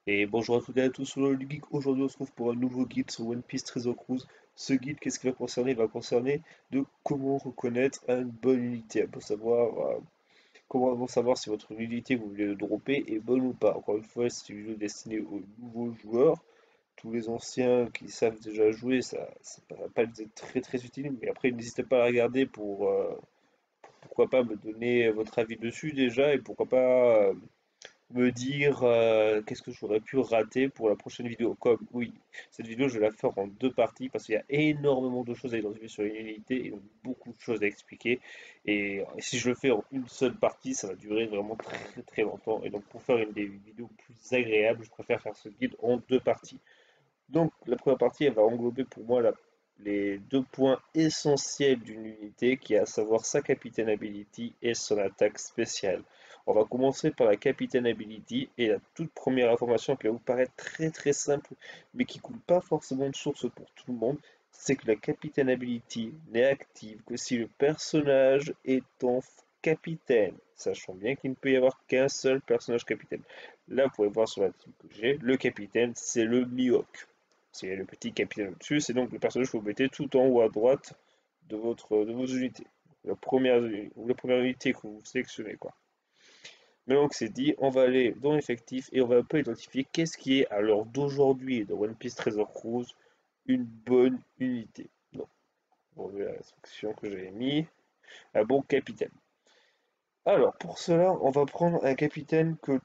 Et bonjour à toutes et à tous sur le Geek. Aujourd'hui, on se retrouve pour un nouveau guide sur One Piece Treasure Cruise. Ce guide, qu'est-ce qu'il va concerner? Il va concerner de comment reconnaître une bonne unité. Pour savoir, comment savoir si votre unité que vous voulez le dropper est bonne ou pas. Encore une fois, c'est une vidéo destinée aux nouveaux joueurs. Tous les anciens qui savent déjà jouer, ça va pas être très utile. Mais après, n'hésitez pas à la regarder pourquoi pas me donner votre avis dessus déjà et pourquoi pas. Me dire qu'est-ce que j'aurais pu rater pour la prochaine vidéo. Comme, oui, cette vidéo, je vais la faire en deux parties parce qu'il y a énormément de choses à identifier sur une unité et donc beaucoup de choses à expliquer. Et si je le fais en une seule partie, ça va durer vraiment très longtemps. Et donc, pour faire une des vidéos plus agréables, je préfère faire ce guide en deux parties. Donc, la première partie, elle va englober pour moi les deux points essentiels d'une unité, qui est à savoir sa Captain Ability et son attaque spéciale. On va commencer par la Captain Ability, et la toute première information qui va vous paraître très simple, mais qui coule pas forcément de source pour tout le monde, c'est que la Captain Ability n'est active que si le personnage est en capitaine, sachant bien qu'il ne peut y avoir qu'un seul personnage capitaine. Là, vous pouvez voir sur la team que j'ai, le capitaine, c'est le Mihawk. C'est le petit capitaine au-dessus, c'est donc le personnage que vous mettez tout en haut à droite de vos unités. La première unité que vous sélectionnez, quoi. Maintenant que c'est dit, on va aller dans l'effectif et on va un peu identifier qu'est-ce qui est à l'heure d'aujourd'hui dans One Piece Treasure Cruise une bonne unité. Donc, on va la section que j'avais mis, un bon capitaine. Alors, pour cela, on va prendre un capitaine que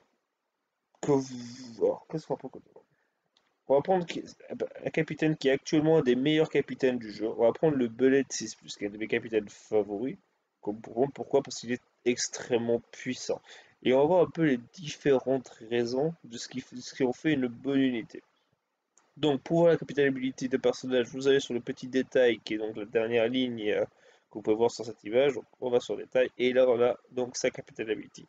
vous... Alors, qu'est-ce qu'on prend? On va prendre un capitaine qui est actuellement un des meilleurs capitaines du jeu. On va prendre le Bellet 6+, qui est un de mes capitaines favoris. Pourquoi? Parce qu'il est extrêmement puissant. Et on va voir un peu les différentes raisons de ce qui en fait une bonne unité. Donc, pour voir la capitalisabilité des personnages, vous allez sur le petit détail qui est donc la dernière ligne que vous pouvez voir sur cette image. Donc, on va sur le détail et là, on a donc sa capitalisabilité.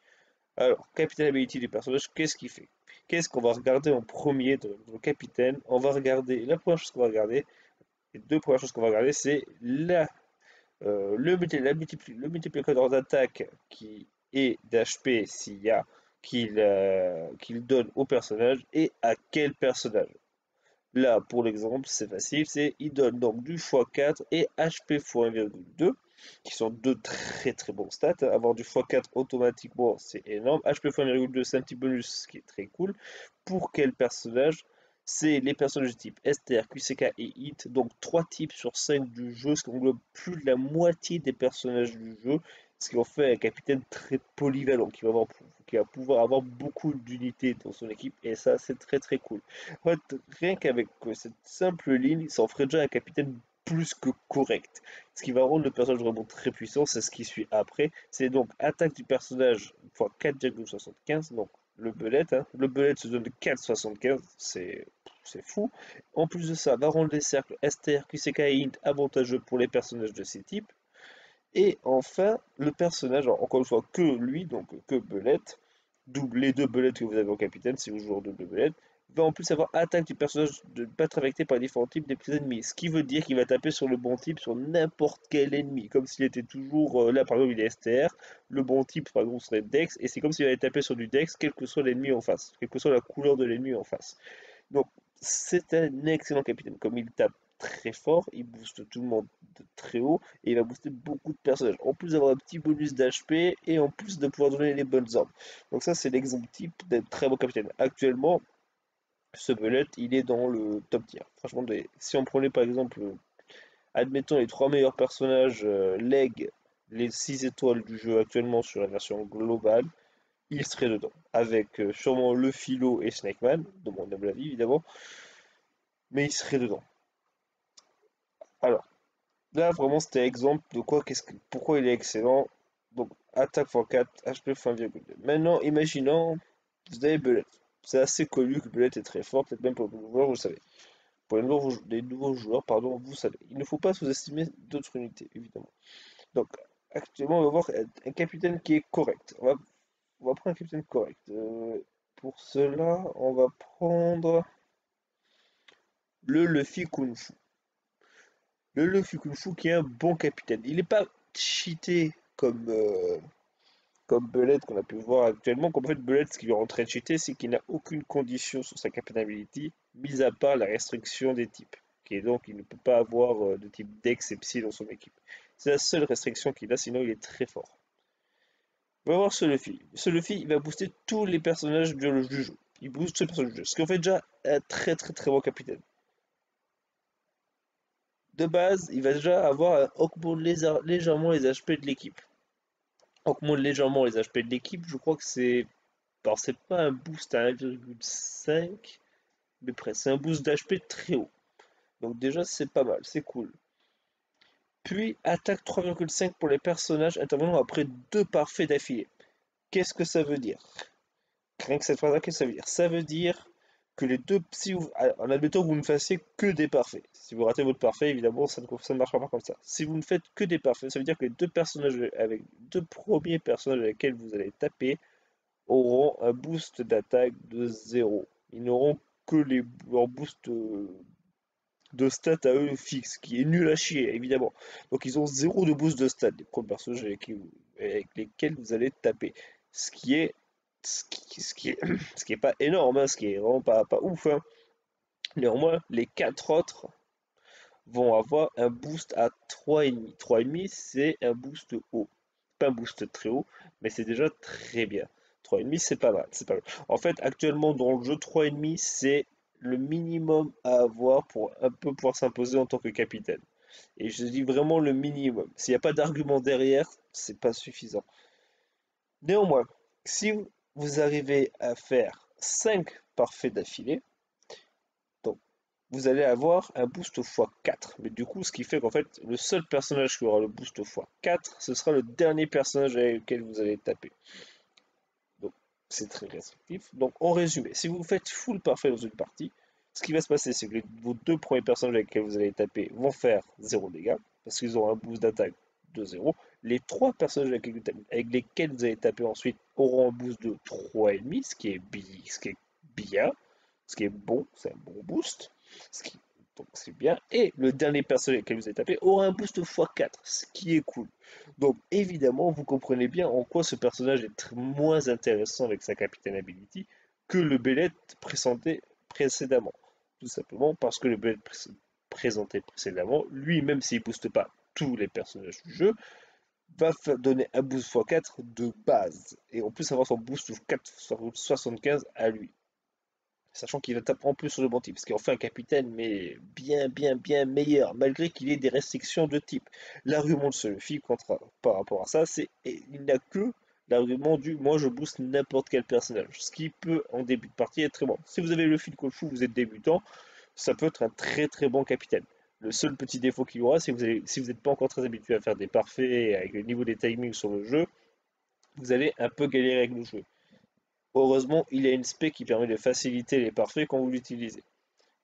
Alors, Captain Ability du personnage, qu'est-ce qu'il fait? Qu'est-ce qu'on va regarder en premier dans le capitaine? On va regarder, la première chose qu'on va regarder, les deux premières choses qu'on va regarder, c'est le multiplicateur d'attaque qui est d'HP s'il y a qu'il donne au personnage et à quel personnage. Là, pour l'exemple, c'est facile, c'est il donne donc du x4 et HP x 1,2, qui sont deux très bons stats. Avoir du x4 automatiquement, c'est énorme. HP x 1,2, c'est un petit bonus qui est très cool. Pour quel personnage? C'est les personnages du type STR, QCK et HIT, donc 3 types sur 5 du jeu, ce qui englobe plus de la moitié des personnages du jeu, ce qui en fait un capitaine très polyvalent, qui va pouvoir avoir beaucoup d'unités dans son équipe, et ça, c'est très cool. En fait, rien qu'avec cette simple ligne, ça en ferait déjà un capitaine plus que correct. Ce qui va rendre le personnage vraiment très puissant, c'est ce qui suit après. C'est donc attaque du personnage fois 4,75, donc le belette. Hein. Le belette se donne de 4,75, c'est fou. En plus de ça, va rendre les cercles STR, QCK et Int avantageux pour les personnages de ces types. Et enfin, le personnage, alors, encore une fois, que lui, donc que Belette, double les deux belettes que vous avez au capitaine, si vous jouez en double belette, va en plus avoir attaque du personnage de ne pas être affecté par les différents types des petits ennemis. Ce qui veut dire qu'il va taper sur le bon type sur n'importe quel ennemi. Comme s'il était toujours, là par exemple il est STR, le bon type par exemple serait Dex, et c'est comme s'il allait taper sur du Dex, quel que soit l'ennemi en face, quelle que soit la couleur de l'ennemi en face. Donc, c'est un excellent capitaine. Comme il tape très fort, il booste tout le monde de très haut et il va booster beaucoup de personnages. En plus d'avoir un petit bonus d'HP et en plus de pouvoir donner les bonnes armes. Donc, ça, c'est l'exemple type d'un très bon capitaine. Actuellement, ce Bellet, il est dans le top tier. Franchement, si on prenait par exemple, admettons les trois meilleurs personnages, leg, les 6 étoiles du jeu actuellement sur la version globale, il serait dedans. Avec sûrement le Philo et Snakeman, de mon humble avis évidemment, mais il serait dedans. Alors, là vraiment c'était exemple de pourquoi il est excellent. Donc, attaque x4, HP x1,2. Maintenant, imaginons, vous avez Bellet. C'est assez connu que Bellet est très fort, peut-être même pour les nouveaux joueurs, vous le savez. Pour les nouveaux joueurs, pardon, vous savez. Il ne faut pas sous-estimer d'autres unités, évidemment. Donc, actuellement, on va voir un capitaine qui est correct. On va prendre un capitaine correct. Pour cela, on va prendre le Luffy Kung Fu. Le Luffy Kung Fu qui est un bon capitaine. Il n'est pas cheaté comme Belette qu'on a pu voir actuellement. Qu'en fait, Belette, ce qui lui rend très cheaté, c'est qu'il n'a aucune condition sur sa Captain Ability, mis à part la restriction des types. Qui est donc, il ne peut pas avoir de type Dex et Psy dans son équipe. C'est la seule restriction qu'il a, sinon il est très fort. On va voir ce Luffy. Ce Luffy, il va booster tous les personnages du jeu. Il booste tous les personnages du jeu. Ce qui en fait déjà un très très très bon capitaine. De base, il va déjà avoir augmente légèrement les HP de l'équipe. Augmente légèrement les HP de l'équipe, je crois que c'est. Alors, c'est pas un boost à 1,5, mais presque. C'est un boost d'HP très haut. Donc, déjà, c'est pas mal, c'est cool. Puis, attaque 3,5 pour les personnages intervenant après 2 parfaits d'affilée. Qu'est-ce que ça veut dire? Rien que cette phrase-là, qu'est-ce que ça veut dire? Ça veut dire que les deux, si vous, en admettant que vous ne fassiez que des parfaits. Si vous ratez votre parfait, évidemment, ça ne marchera pas comme ça. Si vous ne faites que des parfaits, ça veut dire que les deux personnages avec deux premiers personnages avec lesquels vous allez taper auront un boost d'attaque de 0. Ils n'auront que leur boost de stats à eux fixe, qui est nul à chier, évidemment. Donc ils ont 0 de boost de stats, les premiers personnages avec lesquels vous allez taper. Ce qui est ce qui est pas énorme, hein, ce qui est vraiment pas ouf, hein. Néanmoins, les 4 autres vont avoir un boost à 3,5. 3,5, c'est un boost haut. Pas un boost très haut, mais c'est déjà très bien. 3,5, c'est pas mal, c'est pas mal. En fait, actuellement, dans le jeu, 3,5, c'est le minimum à avoir pour un peu pouvoir s'imposer en tant que capitaine. Et je dis vraiment le minimum. S'il n'y a pas d'argument derrière, c'est pas suffisant. Néanmoins, si vous arrivez à faire 5 parfaits d'affilée, donc vous allez avoir un boost x4. Mais du coup, ce qui fait qu'en fait, le seul personnage qui aura le boost x4, ce sera le dernier personnage avec lequel vous allez taper. Donc, c'est très restrictif. Donc, en résumé, si vous faites full parfait dans une partie, ce qui va se passer, c'est que vos deux premiers personnages avec lesquels vous allez taper vont faire 0 dégâts, parce qu'ils auront un boost d'attaque de 0. Les trois personnages avec lesquels vous allez taper ensuite auront un boost de 3,5, ce qui est bien, ce qui est bon, c'est un bon boost. Ce qui, donc c'est bien. Et le dernier personnage avec lequel vous allez taper aura un boost x4, ce qui est cool. Donc évidemment, vous comprenez bien en quoi ce personnage est moins intéressant avec sa Captain Ability que le Bellet présenté précédemment. Tout simplement parce que le Bellet présenté précédemment, lui, même s'il ne booste pas tous les personnages du jeu, va donner un boost x4 de base. Et en plus avoir son boost 4,75 à lui. Sachant qu'il va taper en plus sur le bon type, ce qui en fait un capitaine, mais bien meilleur, malgré qu'il ait des restrictions de type. L'argument de celui par rapport à ça, c'est il n'a que l'argument du moi je booste n'importe quel personnage, ce qui peut en début de partie être très bon. Si vous avez le fil Kofu, vous êtes débutant, ça peut être un très bon capitaine. Le seul petit défaut qu'il y aura, c'est que si vous n'êtes pas encore très habitué à faire des parfaits avec le niveau des timings sur le jeu, vous allez un peu galérer avec le jeu. Heureusement, il y a une spé qui permet de faciliter les parfaits quand vous l'utilisez.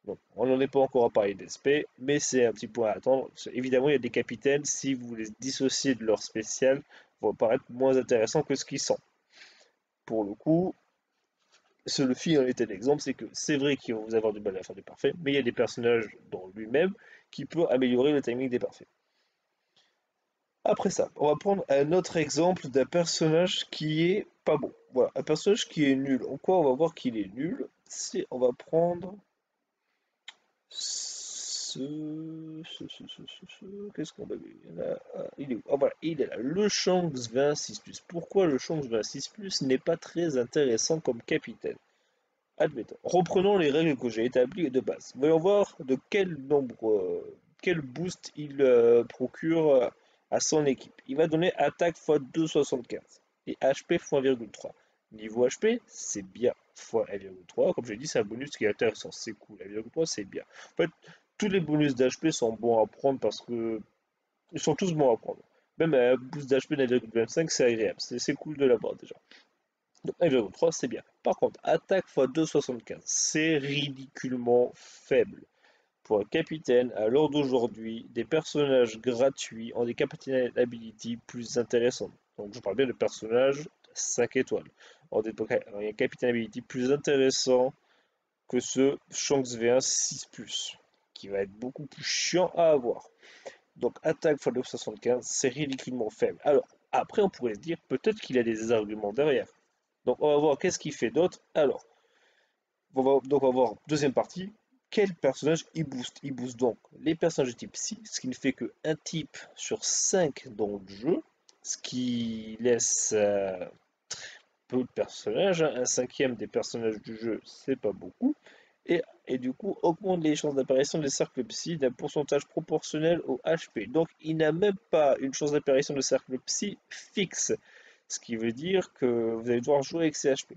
Donc, on n'en est pas encore à parler des spé, mais c'est un petit point à attendre. Évidemment, il y a des capitaines, si vous les dissociez de leur spécial, vont paraître moins intéressants que ce qu'ils sont. Pour le coup, ce Luffy en était l'exemple, c'est que c'est vrai qu'ils vont vous avoir du mal à faire du parfait, mais il y a des personnages dans lui-même qui peuvent améliorer le timing des parfaits. Après ça, on va prendre un autre exemple d'un personnage qui est pas bon. Voilà, un personnage qui est nul. En quoi on va voir qu'il est nul? C'est, on va prendre qu'est-ce qu'on a vu? Il est où? Ah, voilà, il est là. Le Shanks 26+. Pourquoi le Shanks 26+ n'est pas très intéressant comme capitaine? Admettons. Reprenons les règles que j'ai établies de base. Voyons voir de quel nombre, quel boost il procure à son équipe. Il va donner attaque x 2,75 et HP x 1,3. Niveau HP, c'est bien x 1,3. Comme j'ai dit, c'est un bonus qui est intéressant. C'est cool. 1,3, c'est bien. En fait, tous les bonus d'HP sont bons à prendre parce que ils sont tous bons à prendre. Même un boost d'HP d'1,25, c'est agréable. C'est cool de l'avoir déjà. Donc 1,3 c'est bien. Par contre, attaque x 2,75, c'est ridiculement faible. Pour un capitaine, à l'heure d'aujourd'hui, des personnages gratuits ont des captain ability plus intéressantes. Donc je parle bien de personnages 5 étoiles. Ont des captain ability plus intéressants que ce Shanks V1 6+, qui va être beaucoup plus chiant à avoir. Donc attaque x 2,75, c'est ridiculement faible. Alors, Après, on pourrait se dire peut-être qu'il a des arguments derrière. Donc, on va voir qu'est-ce qu'il fait d'autre. Alors, on va voir deuxième partie. Quel personnage il booste? Il booste donc les personnages de type psy, ce qui ne fait qu'un type sur 5 dans le jeu, ce qui laisse peu de personnages, hein. Un cinquième des personnages du jeu, c'est pas beaucoup. Et du coup, augmente les chances d'apparition des cercles psy d'un pourcentage proportionnel au HP. Donc, il n'a même pas une chance d'apparition de cercle psy fixe, ce qui veut dire que vous allez devoir jouer avec ses HP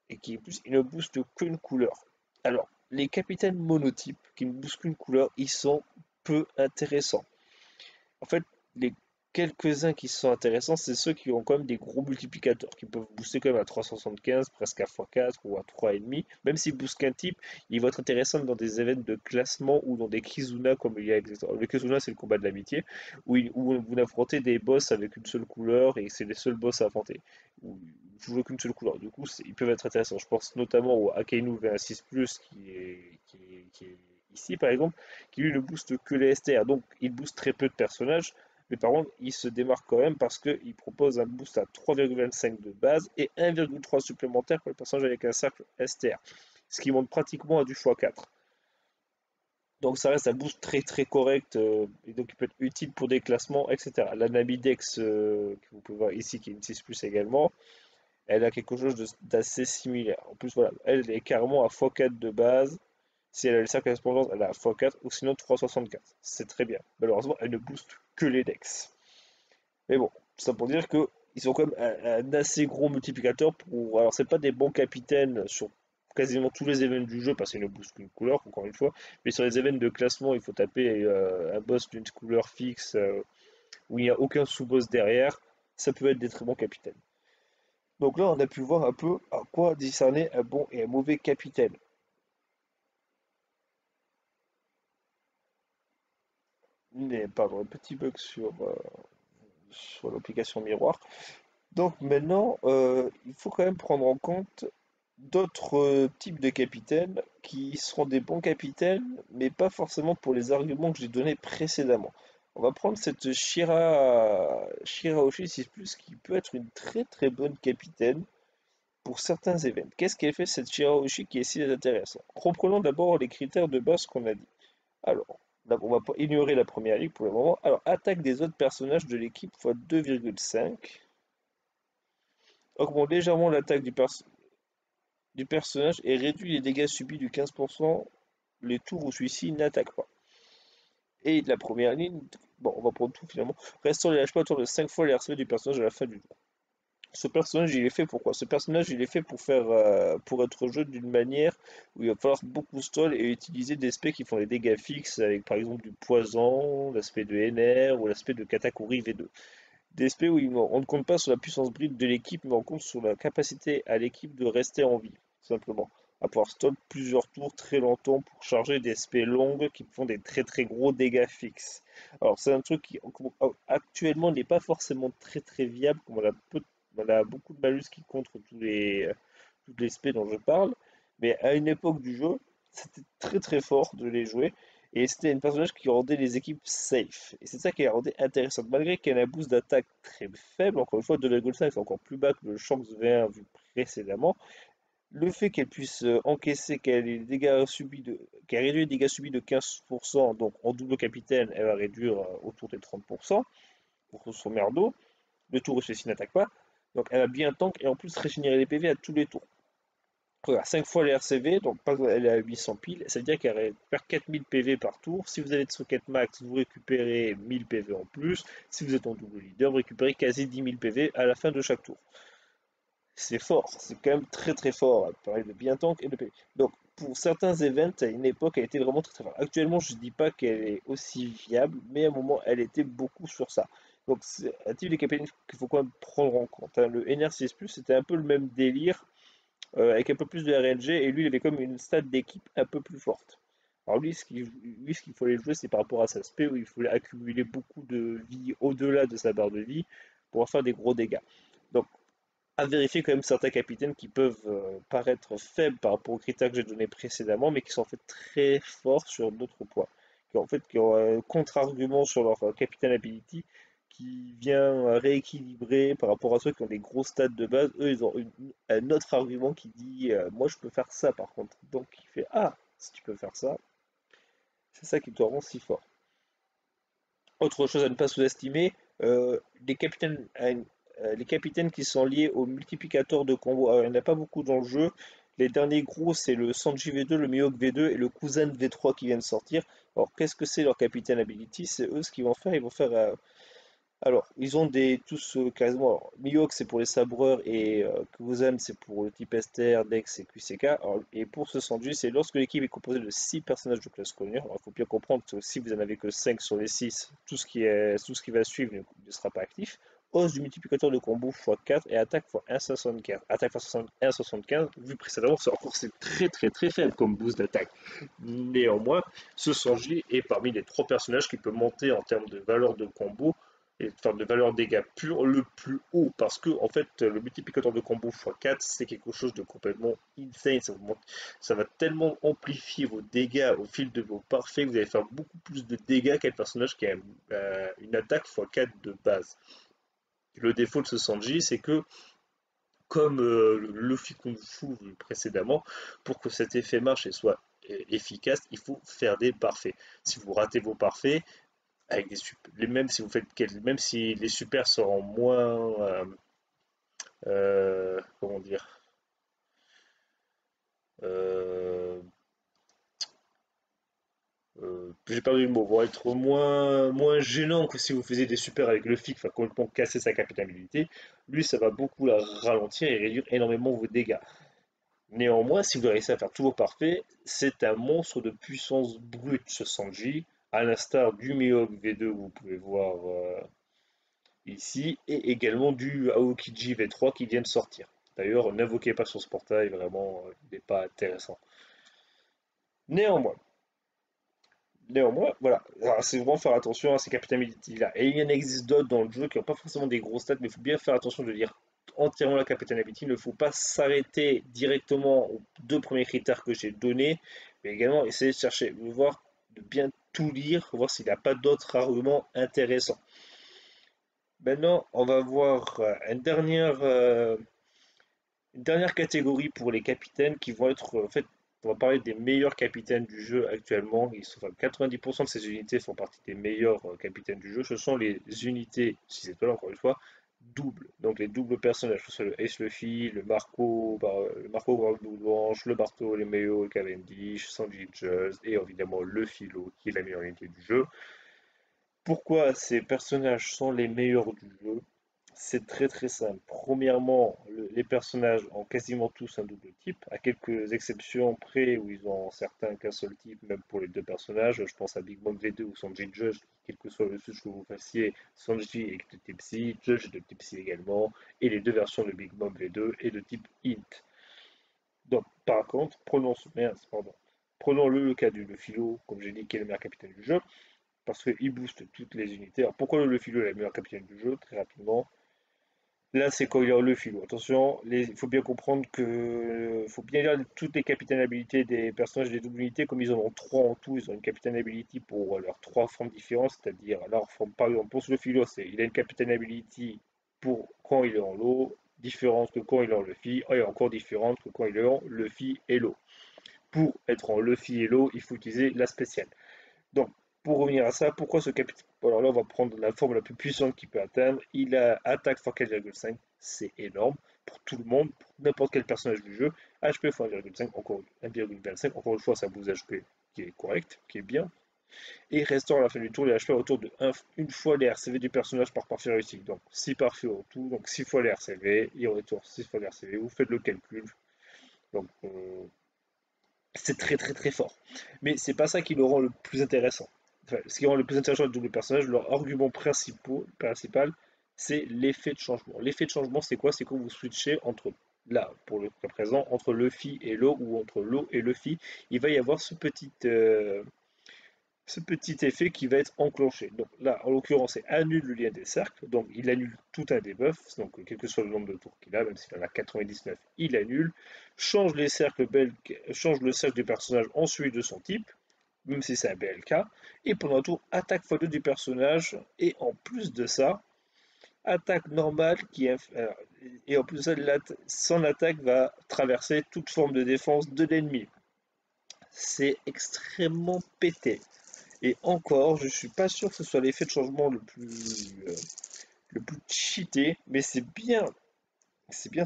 et qui plus il ne booste qu'une couleur. Alors, les capitaines monotypes qui ne boostent qu'une couleur, ils sont peu intéressants. En fait, les quelques-uns qui sont intéressants, c'est ceux qui ont quand même des gros multiplicateurs, qui peuvent booster quand même à 375, presque à x4 ou à 3,5. Même s'ils boostent qu'un type, ils vont être intéressants dans des événements de classement ou dans des Kizuna, comme il y a le Kizuna, c'est le combat de l'amitié, où vous affrontez des boss avec une seule couleur et c'est les seuls boss à affronter. Où vous jouez qu'une seule couleur. Du coup, ils peuvent être intéressants. Je pense notamment au Akainu V16+, qui est ici par exemple, qui lui ne booste que les STR. Donc il booste très peu de personnages. Mais par contre, il se démarque quand même parce qu'il propose un boost à 3,25 de base et 1,3 supplémentaire pour les personnages avec un cercle STR. Ce qui monte pratiquement à du x4. Donc ça reste un boost très très correct et donc il peut être utile pour des classements, etc. La Navidex que vous pouvez voir ici, qui est une 6+ également, elle a quelque chose d'assez similaire. En plus, voilà, elle est carrément à x4 de base. Si elle a le cercle correspondance, elle a à x4 ou sinon 3,64. C'est très bien. Malheureusement, elle ne booste que les Dex. Mais bon, tout ça pour dire que ils ont quand même un assez gros multiplicateur pour. Alors, c'est pas des bons capitaines sur quasiment tous les événements du jeu parce qu'ils ne boostent qu'une couleur, encore une fois. Mais sur les événements de classement, il faut taper un boss d'une couleur fixe où il n'y a aucun sous-boss derrière. Ça peut être des très bons capitaines. Donc là, on a pu voir un peu à quoi discerner un bon et un mauvais capitaine. Mais pardon, un petit bug sur l'application miroir. Donc maintenant, il faut quand même prendre en compte d'autres types de capitaines qui seront des bons capitaines, mais pas forcément pour les arguments que j'ai donnés précédemment. On va prendre cette Shirahoshi 6+, qui peut être une très très bonne capitaine pour certains événements. Qu'est-ce qu'elle fait cette Shirahoshi qui est si intéressant? Reprenons d'abord les critères de base qu'on a dit. Alors, on va pas ignorer la première ligue pour le moment. Alors, attaque des autres personnages de l'équipe fois 2,5. Augmente légèrement l'attaque du personnage et réduit les dégâts subis de 15% les tours où celui-ci n'attaque pas. Et la première ligne, bon, on va prendre tout finalement. Restaure les HP autour de 5 fois les RCV du personnage à la fin du tour. Ce personnage, il est fait pour quoi? Ce personnage, il est fait pour pour être joué d'une manière où il va falloir beaucoup stall et utiliser des specs qui font des dégâts fixes avec par exemple du poison, l'aspect de NR ou l'aspect de Katakuri V2. Des SP où on ne compte pas sur la puissance brute de l'équipe, mais on compte sur la capacité à l'équipe de rester en vie, tout simplement. À pouvoir stall plusieurs tours très longtemps pour charger des SP longues qui font des très très gros dégâts fixes. Alors c'est un truc qui actuellement n'est pas forcément très très viable, comme on a beaucoup de malus qui contre toutes les SP dont je parle, mais à une époque du jeu, c'était très très fort de les jouer. Et c'était un personnage qui rendait les équipes safe. Et c'est ça qui la rendait intéressante. Malgré qu'elle a un boost d'attaque très faible, encore une fois 2,5 c'est encore plus bas que le Shanks V1 vu précédemment. Le fait qu'elle puisse encaisser, qu'elle réduit les dégâts subis de 15%, donc en double capitaine, elle va réduire autour des 30% pour son merdo. Le tour où celle-ci n'attaque pas. Donc elle a bien tank et en plus régénérer les PV à tous les tours. Regarde, 5 fois les RCV, donc elle est à 800 piles, ça veut dire qu'elle récupère 4000 PV par tour. Si vous avez de socket max, vous récupérez 1000 PV en plus. Si vous êtes en double leader, vous récupérez quasi 10 000 PV à la fin de chaque tour. C'est fort, c'est quand même très très fort, pareil de bien tank et de PV. Donc pour certains events, à une époque, elle était vraiment très très forte. Actuellement, je ne dis pas qu'elle est aussi viable, mais à un moment, elle était beaucoup sur ça. Donc c'est un type de capitaine qu'il faut quand même prendre en compte, hein. Le NR6+, c'était un peu le même délire avec un peu plus de RNG, et lui, il avait comme une stat d'équipe un peu plus forte. Alors lui, ce qu'il fallait jouer, c'est par rapport à sa spé, où il fallait accumuler beaucoup de vie au-delà de sa barre de vie pour faire des gros dégâts. Donc, à vérifier quand même certains capitaines qui peuvent paraître faibles par rapport aux critères que j'ai donnés précédemment, mais qui sont en fait très forts sur d'autres points. Qui ont un contre-argument sur leur capitaine ability, qui vient rééquilibrer par rapport à ceux qui ont des gros stats de base. Eux, ils ont un autre argument qui dit moi je peux faire ça par contre. Donc il fait ah, si tu peux faire ça, c'est ça qui te rend si fort. Autre chose à ne pas sous-estimer, les capitaines qui sont liés au multiplicateur de combos. Alors, il n'y en a pas beaucoup dans le jeu. Les derniers gros, c'est le Sanji V2, le Mihawk V2 et le Kuzen V3 qui viennent sortir. Alors, qu'est-ce que c'est leur capitaine ability? C'est eux ce qu'ils vont faire. Ils vont faire alors, ils ont tous quasiment. Alors, Mihawk c'est pour les sabreurs et Kuzan c'est pour le type Esther, Dex et QCK. Alors, et pour ce Sanji, c'est lorsque l'équipe est composée de 6 personnages de classe connue. Alors, il faut bien comprendre que si vous en avez que 5 sur les 6, tout ce qui va suivre ne sera pas actif. Hausse du multiplicateur de combo x4 et attaque x 1,75. Attaque x 1,75, vu précédemment, c'est très très très faible comme boost d'attaque. Néanmoins, ce Sanji est parmi les 3 personnages qui peut monter en termes de valeur de combo et enfin, de valeur dégâts pur le plus haut parce que en fait le multiplicateur de combo x4 c'est quelque chose de complètement insane, ça va tellement amplifier vos dégâts au fil de vos parfaits que vous allez faire beaucoup plus de dégâts qu'un personnage qui a une attaque x4 de base. Le défaut de ce Sanji c'est que comme le Luffy Kung Fu vu précédemment, pour que cet effet marche et soit efficace, il faut faire des parfaits. Si vous ratez vos parfaits, avec même si vous faites même si les supers seront moins comment dire euh, j'ai perdu le mot, vont être moins gênants que si vous faisiez des supers avec le FIC, enfin complètement casser sa capitalité. Lui, ça va beaucoup la ralentir et réduire énormément vos dégâts. Néanmoins, si vous réussissez à faire tout vos parfaits, c'est un monstre de puissance brute ce Sanji, à l'instar du Mihawk V2 que vous pouvez voir ici, et également du Aokiji V3 qui vient de sortir. D'ailleurs, n'invoquez pas sur ce portail, vraiment, il n'est pas intéressant. Néanmoins, voilà, c'est vraiment faire attention à ces capitalités-là. Et il y en existe d'autres dans le jeu qui n'ont pas forcément des gros stats, mais il faut bien faire attention de lire entièrement la capitalité. Il ne faut pas s'arrêter directement aux 2 premiers critères que j'ai donnés, mais également essayer de chercher, de voir, de bien tout lire, voir s'il n'y a pas d'autres arguments intéressants. Maintenant, on va voir une dernière catégorie pour les capitaines qui vont être, en fait, on va parler des meilleurs capitaines du jeu actuellement. Enfin, 90% de ces unités font partie des meilleurs capitaines du jeu. Ce sont les unités 6 étoiles, encore une fois, doubles. Donc les doubles personnages, que ce soit le Ace Luffy, le Marco Blanche, le Barto, les Mayo, le Cavendish, Sanji Just et évidemment le Philo qui est la meilleure unité du jeu. Pourquoi ces personnages sont les meilleurs du jeu? C'est très très simple. Premièrement, les personnages ont quasiment tous un double type, à quelques exceptions près où ils ont certains qu'un seul type, même pour les 2 personnages. Je pense à Big Mom V2 ou Sanji Judge, quel que soit le switch que vous fassiez, Sanji est de type Psy, Judge est de type Psy également, et les 2 versions de Big Mom V2 est de type Int. Donc, par contre, prenons le cas du Philo, comme j'ai dit, qui est le meilleur capitaine du jeu, parce qu'il booste toutes les unités. Alors pourquoi le Philo est le meilleur capitaine du jeu? Très rapidement. Là, c'est quand il a le filo. Attention, il faut bien comprendre que faut bien lire toutes les capitaine abilités des personnages des doubles unités, comme ils en ont 3 en tout. Ils ont une capitaine ability pour leurs 3 formes différentes, c'est-à-dire leur forme, par exemple, pour le filo, il a une capitaine ability pour quand il est en l'eau, différente que quand il est en Luffy, et encore différente que quand il est en Luffy et l'eau. Pour être en Luffy et l'eau, il faut utiliser la spéciale. Donc, pour revenir à ça, pourquoi ce capitaine? Alors là, on va prendre la forme la plus puissante qu'il peut atteindre. Il a attaque x 4,5, c'est énorme pour tout le monde, pour n'importe quel personnage du jeu. HP x 1,5, encore 1,25, encore une fois, ça booste HP qui est correct, qui est bien. Et restaure à la fin du tour les HP autour de une fois les RCV du personnage par parfait réussi. Donc 6 parfaits au tout, donc 6 fois les RCV, il retourne 6 fois les RCV, vous faites le calcul. Donc c'est très très très fort. Mais c'est pas ça qui le rend le plus intéressant. Enfin, ce qui rend le plus intéressant le double personnage, leur argument principal, c'est l'effet de changement. L'effet de changement, c'est quoi? C'est quand vous switchez entre, là, pour le cas présent, entre Luffy et l'eau ou entre l'eau et Luffy, il va y avoir ce petit effet qui va être enclenché. Donc là, en l'occurrence, c'est annule le lien des cercles, donc il annule tout un debuff, donc quel que soit le nombre de tours qu'il a, même s'il en a 99, il annule, change le cercle du personnage en celui de son type, même si c'est un BLK. Et pendant le tour, attaque x2 du personnage. Et en plus de ça, attaque normale et en plus de ça, son attaque va traverser toute forme de défense de l'ennemi. C'est extrêmement pété. Et encore, je suis pas sûr que ce soit l'effet de changement le plus cheaté, mais c'est bien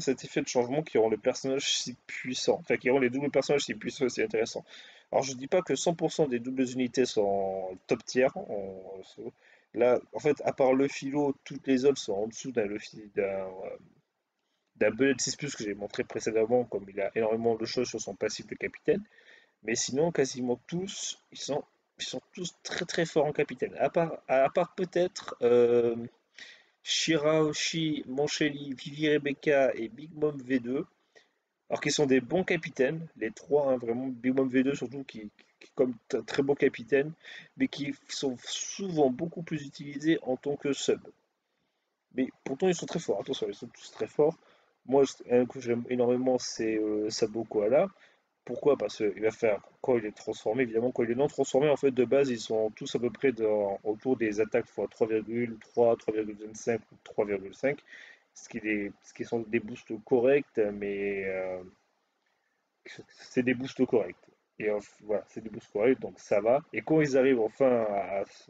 cet effet de changement qui rend le personnage si puissant, enfin qui rend les doubles personnages si puissants et si intéressants. Alors je dis pas que 100% des doubles unités sont top tier, là en fait à part le philo, toutes les autres sont en dessous d'un bullet 6+ que j'ai montré précédemment, comme il a énormément de choses sur son passif de capitaine, mais sinon quasiment tous, ils sont tous très très forts en capitaine, à part peut-être Shirahoshi, Mancheli, Vivi Rebecca et Big Mom V2, alors qu'ils sont des bons capitaines, les trois, hein, vraiment, Big Mom V2 surtout, qui comme très bon capitaine, mais qui sont souvent beaucoup plus utilisés en tant que sub. Mais pourtant, ils sont très forts, attention, ils sont tous très forts. Moi, un que j'aime énormément, c'est Sabo Koala. Pourquoi? Parce qu'il va faire, quand il est transformé, évidemment, quand il est non transformé, en fait, de base, ils sont tous à peu près autour des attaques x 3,3, 3,25 ou 3,5, ce qui sont des boosts corrects, mais c'est des boosts corrects. Et voilà, c'est des boosts corrects, donc ça va. Et quand ils arrivent enfin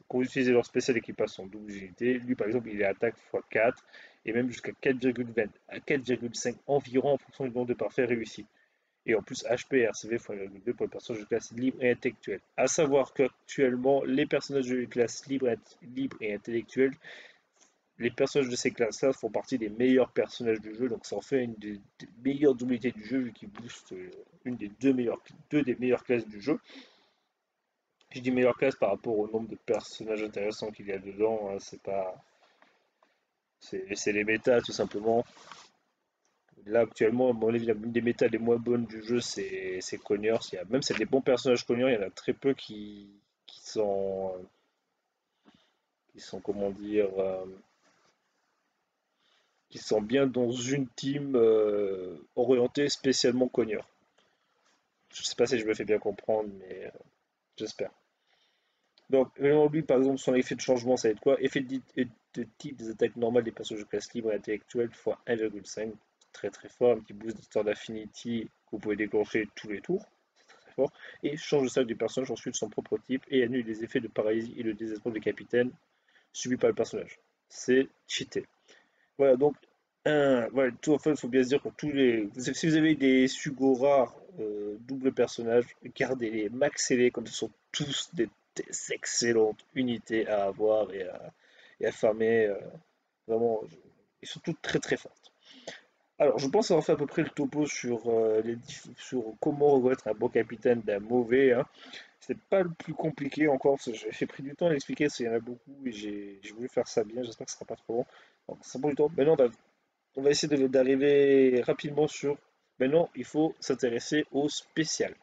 quand ils utilisent leur spécial et qu'ils passent en double unité, lui par exemple, il est attaque x 4 et même jusqu'à 4,20 à 4,5 environ en fonction du nombre de parfaits réussis. Et en plus, HP et RCV x2 pour les personnages de classe libre et intellectuelle. À savoir qu'actuellement, les personnages de classe libre et intellectuelle, les personnages de ces classes-là font partie des meilleurs personnages du jeu, donc ça en fait une des meilleures unités du jeu, vu qu'ils boostent une des deux des meilleures classes du jeu. Je dis meilleure classe par rapport au nombre de personnages intéressants qu'il y a dedans, hein, c'est pas. C'est les méta tout simplement. Là actuellement, à mon avis, l'une des méta les moins bonnes du jeu, c'est Conyers. Même si c'est des bons personnages Conyers, il y en a très peu qui sont comment dire, qui sont bien dans une team orientée spécialement Conyers. Je sais pas si je me fais bien comprendre, mais j'espère. Donc, vraiment, lui, par exemple, son effet de changement, ça va être quoi? Effet de type des attaques normales des personnages de classe libre et intellectuelle fois 1,5. Très très fort. Un petit boost d'histoire d'affinity que vous pouvez déclencher tous les tours. C'est très très fort. Et change de salle du personnage ensuite son propre type et annule les effets de paralysie et le désespoir du capitaine subis par le personnage. C'est cheaté. Voilà, donc, voilà, tout, en fait, il faut bien se dire que si vous avez des Sugo rares, double personnage, gardez-les, maxez-les, comme ce sont tous des excellentes unités à avoir et à farmer. Vraiment, ils sont toutes très très fortes. Alors, je pense avoir fait à peu près le topo sur, sur comment reconnaître un bon capitaine d'un mauvais, hein. C'est pas le plus compliqué encore, parce que j'ai pris du temps à l'expliquer, parce qu'il y en a beaucoup, et j'ai voulu faire ça bien, j'espère que ce sera pas trop long. Donc, ça prend du temps. Maintenant, on va essayer d'arriver rapidement sur. Maintenant, il faut s'intéresser au spécial.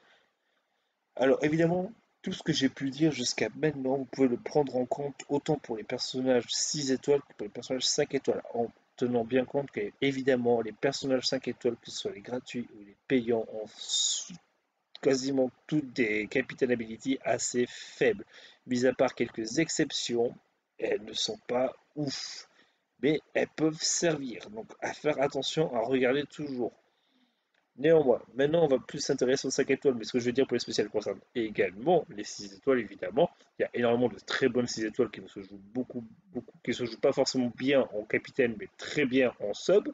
Alors, évidemment, tout ce que j'ai pu dire jusqu'à maintenant, vous pouvez le prendre en compte autant pour les personnages 6 étoiles que pour les personnages 5 étoiles, en tenant bien compte que, évidemment, les personnages 5 étoiles, que ce soit les gratuits ou les payants, ont quasiment toutes des Capital Ability assez faibles. Mis à part quelques exceptions, elles ne sont pas ouf, mais elles peuvent servir. Donc à faire attention, à regarder toujours. Néanmoins, maintenant on va plus s'intéresser aux 5 étoiles, mais ce que je veux dire pour les spéciales concerne également les 6 étoiles évidemment. Il y a énormément de très bonnes 6 étoiles qui se jouent beaucoup, qui se jouent pas forcément bien en capitaine, mais très bien en sub.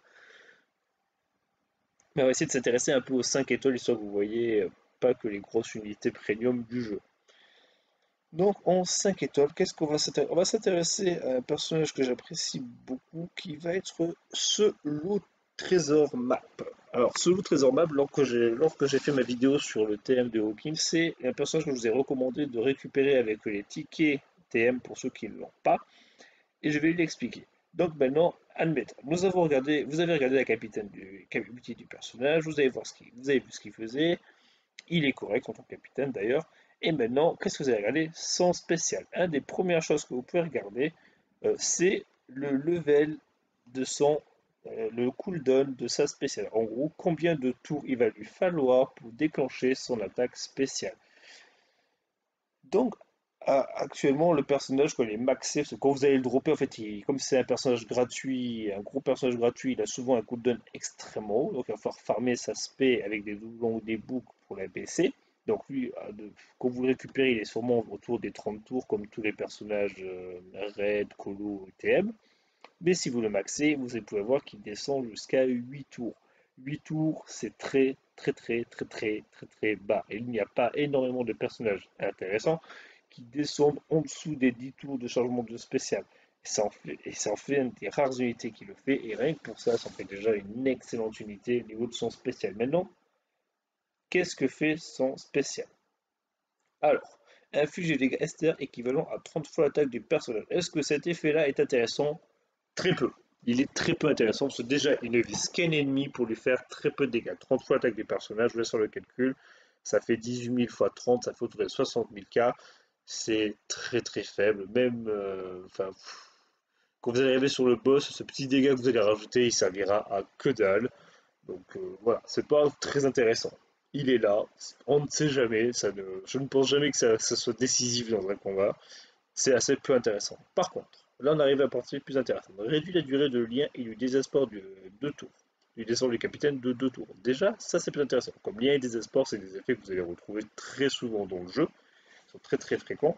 Mais on va essayer de s'intéresser un peu aux 5 étoiles, histoire que vous voyez pas que les grosses unités premium du jeu. Donc en 5 étoiles, qu'est-ce qu'on va s'intéresser? On va s'intéresser à un personnage que j'apprécie beaucoup, qui va être ce loup trésor map. Alors ce loup trésor map, lorsque j'ai fait ma vidéo sur le TM de Hawking, c'est un personnage que je vous ai recommandé de récupérer avec les tickets TM pour ceux qui ne l'ont pas, et je vais l'expliquer. Donc maintenant, admettons, vous avez regardé la capacité du personnage, vous avez vu ce qu'il faisait, il est correct en tant que capitaine d'ailleurs. Et maintenant, qu'est-ce que vous allez regarder? Sans spécial. Une des premières choses que vous pouvez regarder, c'est le level de le cooldown de sa spéciale. En gros, combien de tours il va lui falloir pour déclencher son attaque spéciale. Donc, actuellement, le personnage, quand il est maxé, parce que quand vous allez le dropper, en fait, comme c'est un personnage gratuit, un gros personnage gratuit, il a souvent un cooldown extrêmement haut. Donc, il va falloir farmer sa spé avec des doublons ou des boucles pour la baisser. Donc, lui, quand vous le récupérez, il est sûrement autour des 30 tours, comme tous les personnages Raid, Colo, TM. Mais si vous le maxez, vous pouvez voir qu'il descend jusqu'à 8 tours. 8 tours, c'est très très très très très très très bas. Et il n'y a pas énormément de personnages intéressants qui descendent en dessous des 10 tours de chargement de spécial. Et ça en fait une des rares unités qui le fait. Et rien que pour ça, ça en fait déjà une excellente unité au niveau de son spécial. Maintenant, qu'est-ce que fait son spécial? Alors, inflige des dégâts STR équivalent à 30 fois l'attaque du personnage. Est-ce que cet effet-là est intéressant? Très peu. Il est très peu intéressant parce que déjà, il ne vise qu'un ennemi pour lui faire très peu de dégâts. 30 fois l'attaque des personnages, je vais sur le calcul, ça fait 18 000 fois 30, ça fait autour de 60 000 K. C'est très très faible. Même, enfin, quand vous allez arriver sur le boss, ce petit dégât que vous allez rajouter, il servira à que dalle. Donc voilà, c'est pas très intéressant. Il est là, on ne sait jamais, je ne pense jamais que ça soit décisif dans un combat. C'est assez peu intéressant. Par contre, là on arrive à la partie plus intéressante. Réduit la durée de lien et du désespoir de 2 tours. Du désespoir du capitaine de 2 tours. Déjà, ça c'est plus intéressant. Comme lien et désespoir, c'est des effets que vous allez retrouver très souvent dans le jeu. Ils sont très très fréquents.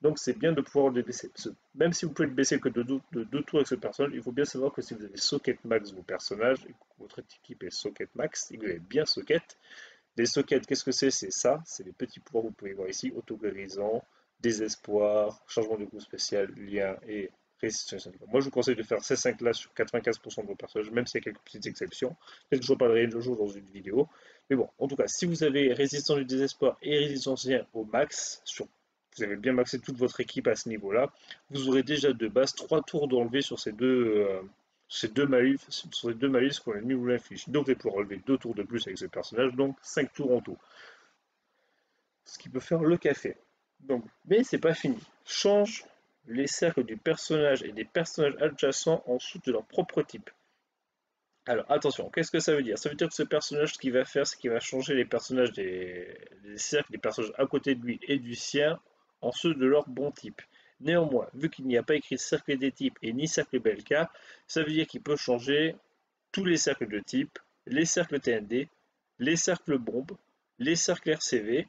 Donc c'est bien de pouvoir le baisser. Même si vous pouvez le baisser que de 2 tours avec ce personnage, il faut bien savoir que si vous avez socket max vos personnages, et que votre équipe est socket max, et que vous avez bien socket, les sockets, qu'est-ce que c'est? C'est ça, c'est les petits pouvoirs que vous pouvez voir ici, autoguérissant, désespoir, changement de coup spécial, lien et résistance. Moi je vous conseille de faire ces 5 là sur 95% de vos personnages, même s'il y a quelques petites exceptions. Peut-être que je reparlerai le jour dans une vidéo. Mais bon, en tout cas, si vous avez résistance du désespoir et résistance lien au max, vous avez bien maxé toute votre équipe à ce niveau-là, vous aurez déjà de base 3 tours d'enlever sur ces deux malus qu'on l'ennemi vous l'inflige. Donc vous allez pouvoir relever 2 tours de plus avec ce personnage, donc 5 tours en tout. Ce qui peut faire le café. Donc, mais c'est pas fini. Change les cercles du personnage et des personnages adjacents en dessous de leur propre type. Alors attention, qu'est-ce que ça veut dire? Ça veut dire que ce personnage, ce qu'il va faire, c'est qu'il va changer les personnages des cercles, des personnages à côté de lui et du sien en ceux de leur bon type. Néanmoins, vu qu'il n'y a pas écrit cercle des types et ni cercle BLK, ça veut dire qu'il peut changer tous les cercles de type, les cercles TND, les cercles bombes, les cercles RCV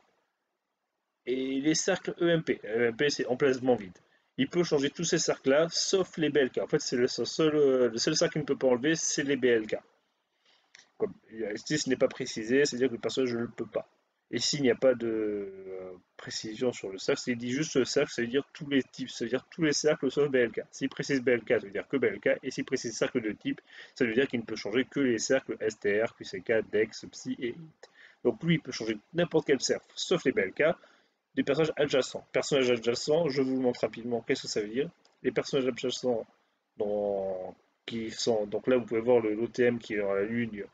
et les cercles EMP. EMP, c'est emplacement vide. Il peut changer tous ces cercles-là, sauf les BLK. En fait, c'est le seul cercle qu'il ne peut pas enlever, c'est les BLK. Comme ici, ce n'est pas précisé, c'est-à-dire que le personnage ne le peut pas. Et s'il n'y a pas de précision sur le cercle, s'il dit juste le cercle, ça veut dire tous les types, ça veut dire tous les cercles sauf BLK. S'il précise BLK, ça veut dire que BLK, et s'il précise cercle de type, ça veut dire qu'il ne peut changer que les cercles STR, QCK, DEX, Psy et HIT. Donc lui, il peut changer n'importe quel cercle, sauf les BLK, des personnages adjacents. Personnages adjacents, je vous le montre rapidement, qu'est-ce que ça veut dire? Les personnages adjacents dans, qui sont, donc là vous pouvez voir l'OTM qui est dans la ligne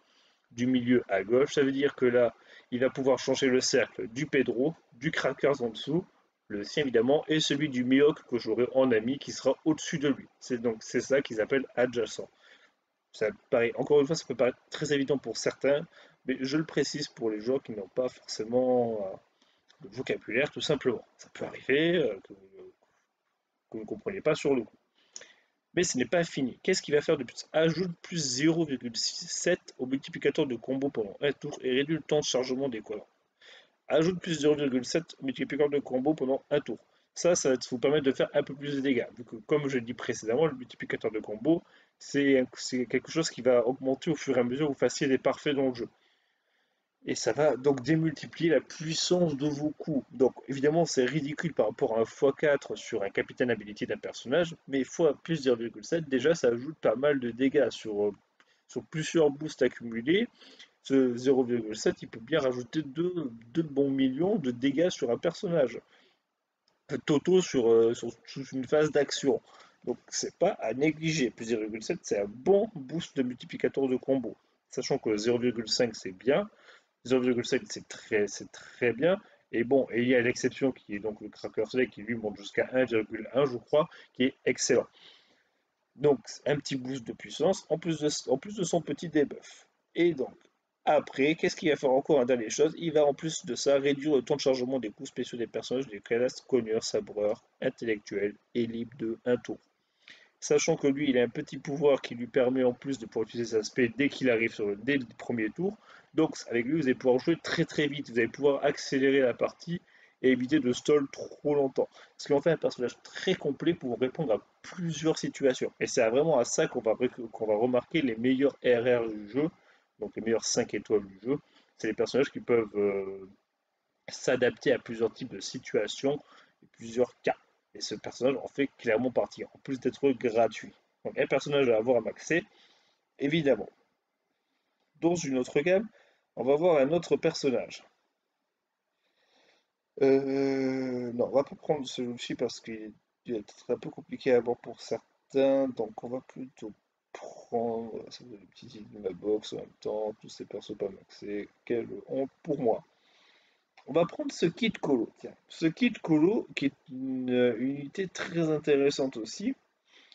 du milieu à gauche, ça veut dire que là, il va pouvoir changer le cercle du Pedro, du Crackers en dessous, le sien évidemment, et celui du Mihawk que j'aurai en ami qui sera au-dessus de lui. C'est ça qu'ils appellent adjacent. Ça paraît, encore une fois, ça peut paraître très évident pour certains, mais je le précise pour les joueurs qui n'ont pas forcément le vocabulaire, tout simplement. Ça peut arriver que vous ne compreniez pas sur le coup. Mais ce n'est pas fini. Qu'est-ce qu'il va faire de plus? Ajoute plus 0,7 au multiplicateur de combo pendant un tour et réduit le temps de chargement des collants. Ajoute plus 0,7 au multiplicateur de combo pendant un tour. Ça va vous permettre de faire un peu plus de dégâts. Vu que, comme je l'ai dit précédemment, le multiplicateur de combo, c'est quelque chose qui va augmenter au fur et à mesure où vous fassiez des parfaits dans le jeu. Et ça va donc démultiplier la puissance de vos coups. Donc évidemment c'est ridicule par rapport à un x4 sur un capitaine ability d'un personnage, mais x plus 0,7 déjà ça ajoute pas mal de dégâts sur plusieurs boosts accumulés. Ce 0,7 il peut bien rajouter 2 bons millions de dégâts sur un personnage. Toto sur une phase d'action. Donc c'est pas à négliger. Plus 0,7 c'est un bon boost de multiplicateur de combo. Sachant que 0,5 c'est bien, 0,7 c'est très bien. Et bon, et il y a l'exception qui est donc le Cracker Select qui lui monte jusqu'à 1,1 je crois, qui est excellent. Donc un petit boost de puissance en plus de son petit debuff. Et donc Après, qu'est-ce qu'il va faire encore un dernier chose? Il va en plus de ça réduire le temps de chargement des coups spéciaux des personnages des classes cogneur, sabreur, intellectuel et libre de un tour. Sachant que lui, il a un petit pouvoir qui lui permet en plus de pouvoir utiliser ses aspects dès qu'il arrive dès le premier tour. Donc avec lui, vous allez pouvoir jouer très très vite, vous allez pouvoir accélérer la partie et éviter de stall trop longtemps. Ce qui en fait un personnage très complet pour répondre à plusieurs situations. Et c'est vraiment à ça qu'on va remarquer les meilleurs RR du jeu, donc les meilleurs 5 étoiles du jeu. C'est les personnages qui peuvent s'adapter à plusieurs types de situations et plusieurs cas. Et ce personnage en fait clairement partie, en plus d'être gratuit. Donc un personnage à avoir à maxer, évidemment. Dans une autre gamme, on va voir un autre personnage. Non, on va pas prendre celui-ci parce qu'il est peut-être un peu compliqué à avoir pour certains, donc on va plutôt prendre, ça vous avez des petites idées de ma box en même temps, tous ces persos pas maxés, quels ont pour moi. On va prendre ce kit colo, tiens. Ce kit colo, qui est une unité très intéressante aussi,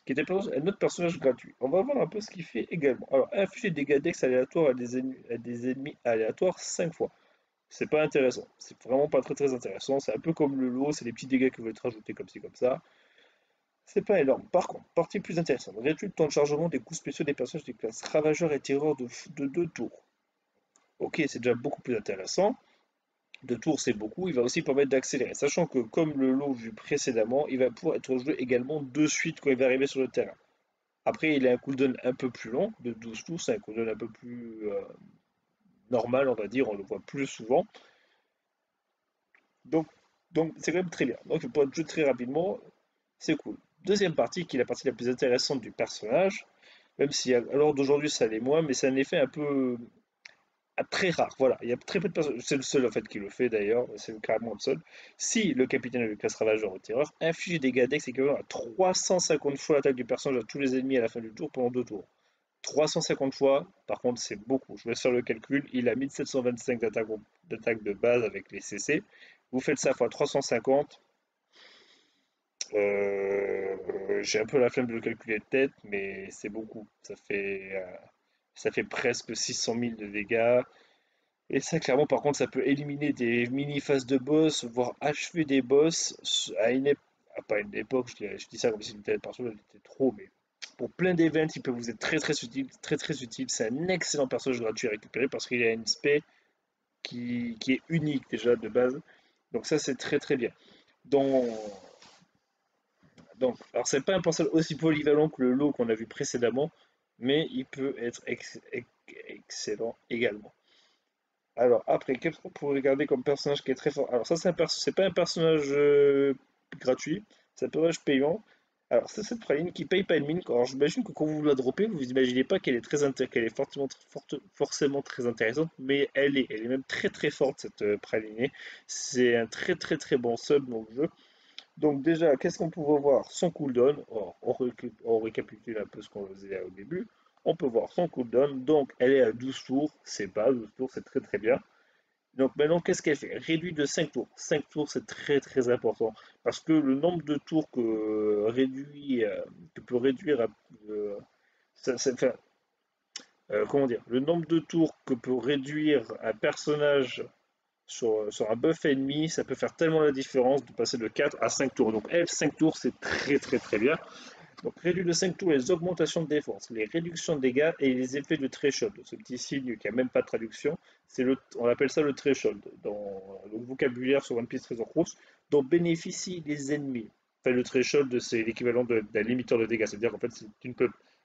qui est un autre personnage gratuit. On va voir un peu ce qu'il fait également. Alors, infliger des dégâts dex aléatoires à des ennemis aléatoires 5 fois. C'est pas intéressant. C'est vraiment pas très très intéressant. C'est un peu comme le lot, c'est des petits dégâts que vous êtes rajoutés comme ci comme ça. C'est pas énorme. Par contre, partie plus intéressante. Réduit le temps de chargement des coups spéciaux des personnages des classes Ravageur et Terreur de 2 tours. Ok, c'est déjà beaucoup plus intéressant. De tours, c'est beaucoup. Il va aussi permettre d'accélérer. Sachant que, comme le lot vu précédemment, il va pouvoir être joué également de suite quand il va arriver sur le terrain. Après, il a un cooldown un peu plus long, de 12 tours. C'est un cooldown un peu plus normal, on va dire. On le voit plus souvent. Donc, donc c'est quand même très bien. Donc, il peut être joué très rapidement. C'est cool. Deuxième partie, qui est la partie la plus intéressante du personnage. Même si à l'heure d'aujourd'hui, ça l'est moins, mais c'est un effet un peu très rare, voilà. Il y a très peu de personnes, c'est le seul en fait qui le fait d'ailleurs, c'est carrément le seul. Si le capitaine de classe ravageur au terreur inflige des dégâts dex équivalent à 350 fois l'attaque du personnage à tous les ennemis à la fin du tour pendant 2 tours. 350 fois, par contre, c'est beaucoup. Je vais faire le calcul. Il a 1725 d'attaque de base avec les CC. Vous faites ça fois 350. J'ai un peu la flemme de le calculer de tête, mais c'est beaucoup. Ça fait presque 600 000 de dégâts. Et ça, clairement, par contre, ça peut éliminer des mini-phases de boss, voire achever des boss à pas une époque, je dis ça comme si une telle personne était trop, mais pour plein d'events, il peut vous être très très utile, très très utile. C'est un excellent personnage gratuit à récupérer parce qu'il a une spé qui est unique déjà de base. Donc ça, c'est très très bien. Dans, alors c'est pas un personnage aussi polyvalent que le lot qu'on a vu précédemment, mais il peut être excellent également. Alors, après, qu'est-ce qu'on pourrait regarder comme personnage qui est très fort? Alors, ça, c'est pas un personnage gratuit, c'est un personnage payant. Alors, c'est cette praline qui paye pas une mine. Alors, j'imagine que quand vous la droppez, vous imaginez pas qu'elle est qu'elle est forcément très intéressante, mais elle est même très très forte, cette pralinée. C'est un très très très bon sub dans le jeu. Donc, déjà, qu'est-ce qu'on peut voir? Son cooldown. On récapitule un peu ce qu'on faisait au début. On peut voir son cooldown. Donc, elle est à 12 tours. C'est pas 12 tours, c'est très très bien. Donc maintenant, qu'est-ce qu'elle fait? Réduit de 5 tours. 5 tours, c'est très très important. Parce que le nombre de tours que peut réduire enfin, comment dire? Le nombre de tours que peut réduire un personnage sur un buff ennemi, ça peut faire tellement la différence de passer de 4 à 5 tours. Donc elle, 5 tours, c'est très très très bien. Donc réduit de 5 tours les augmentations de défense, les réductions de dégâts et les effets de threshold. Ce petit signe qui n'a même pas de traduction, on appelle ça le threshold dans le vocabulaire sur One Piece Treasure Cruise, dont bénéficient les ennemis. Enfin, le threshold, c'est l'équivalent d'un limiteur de dégâts. C'est-à-dire qu'en fait,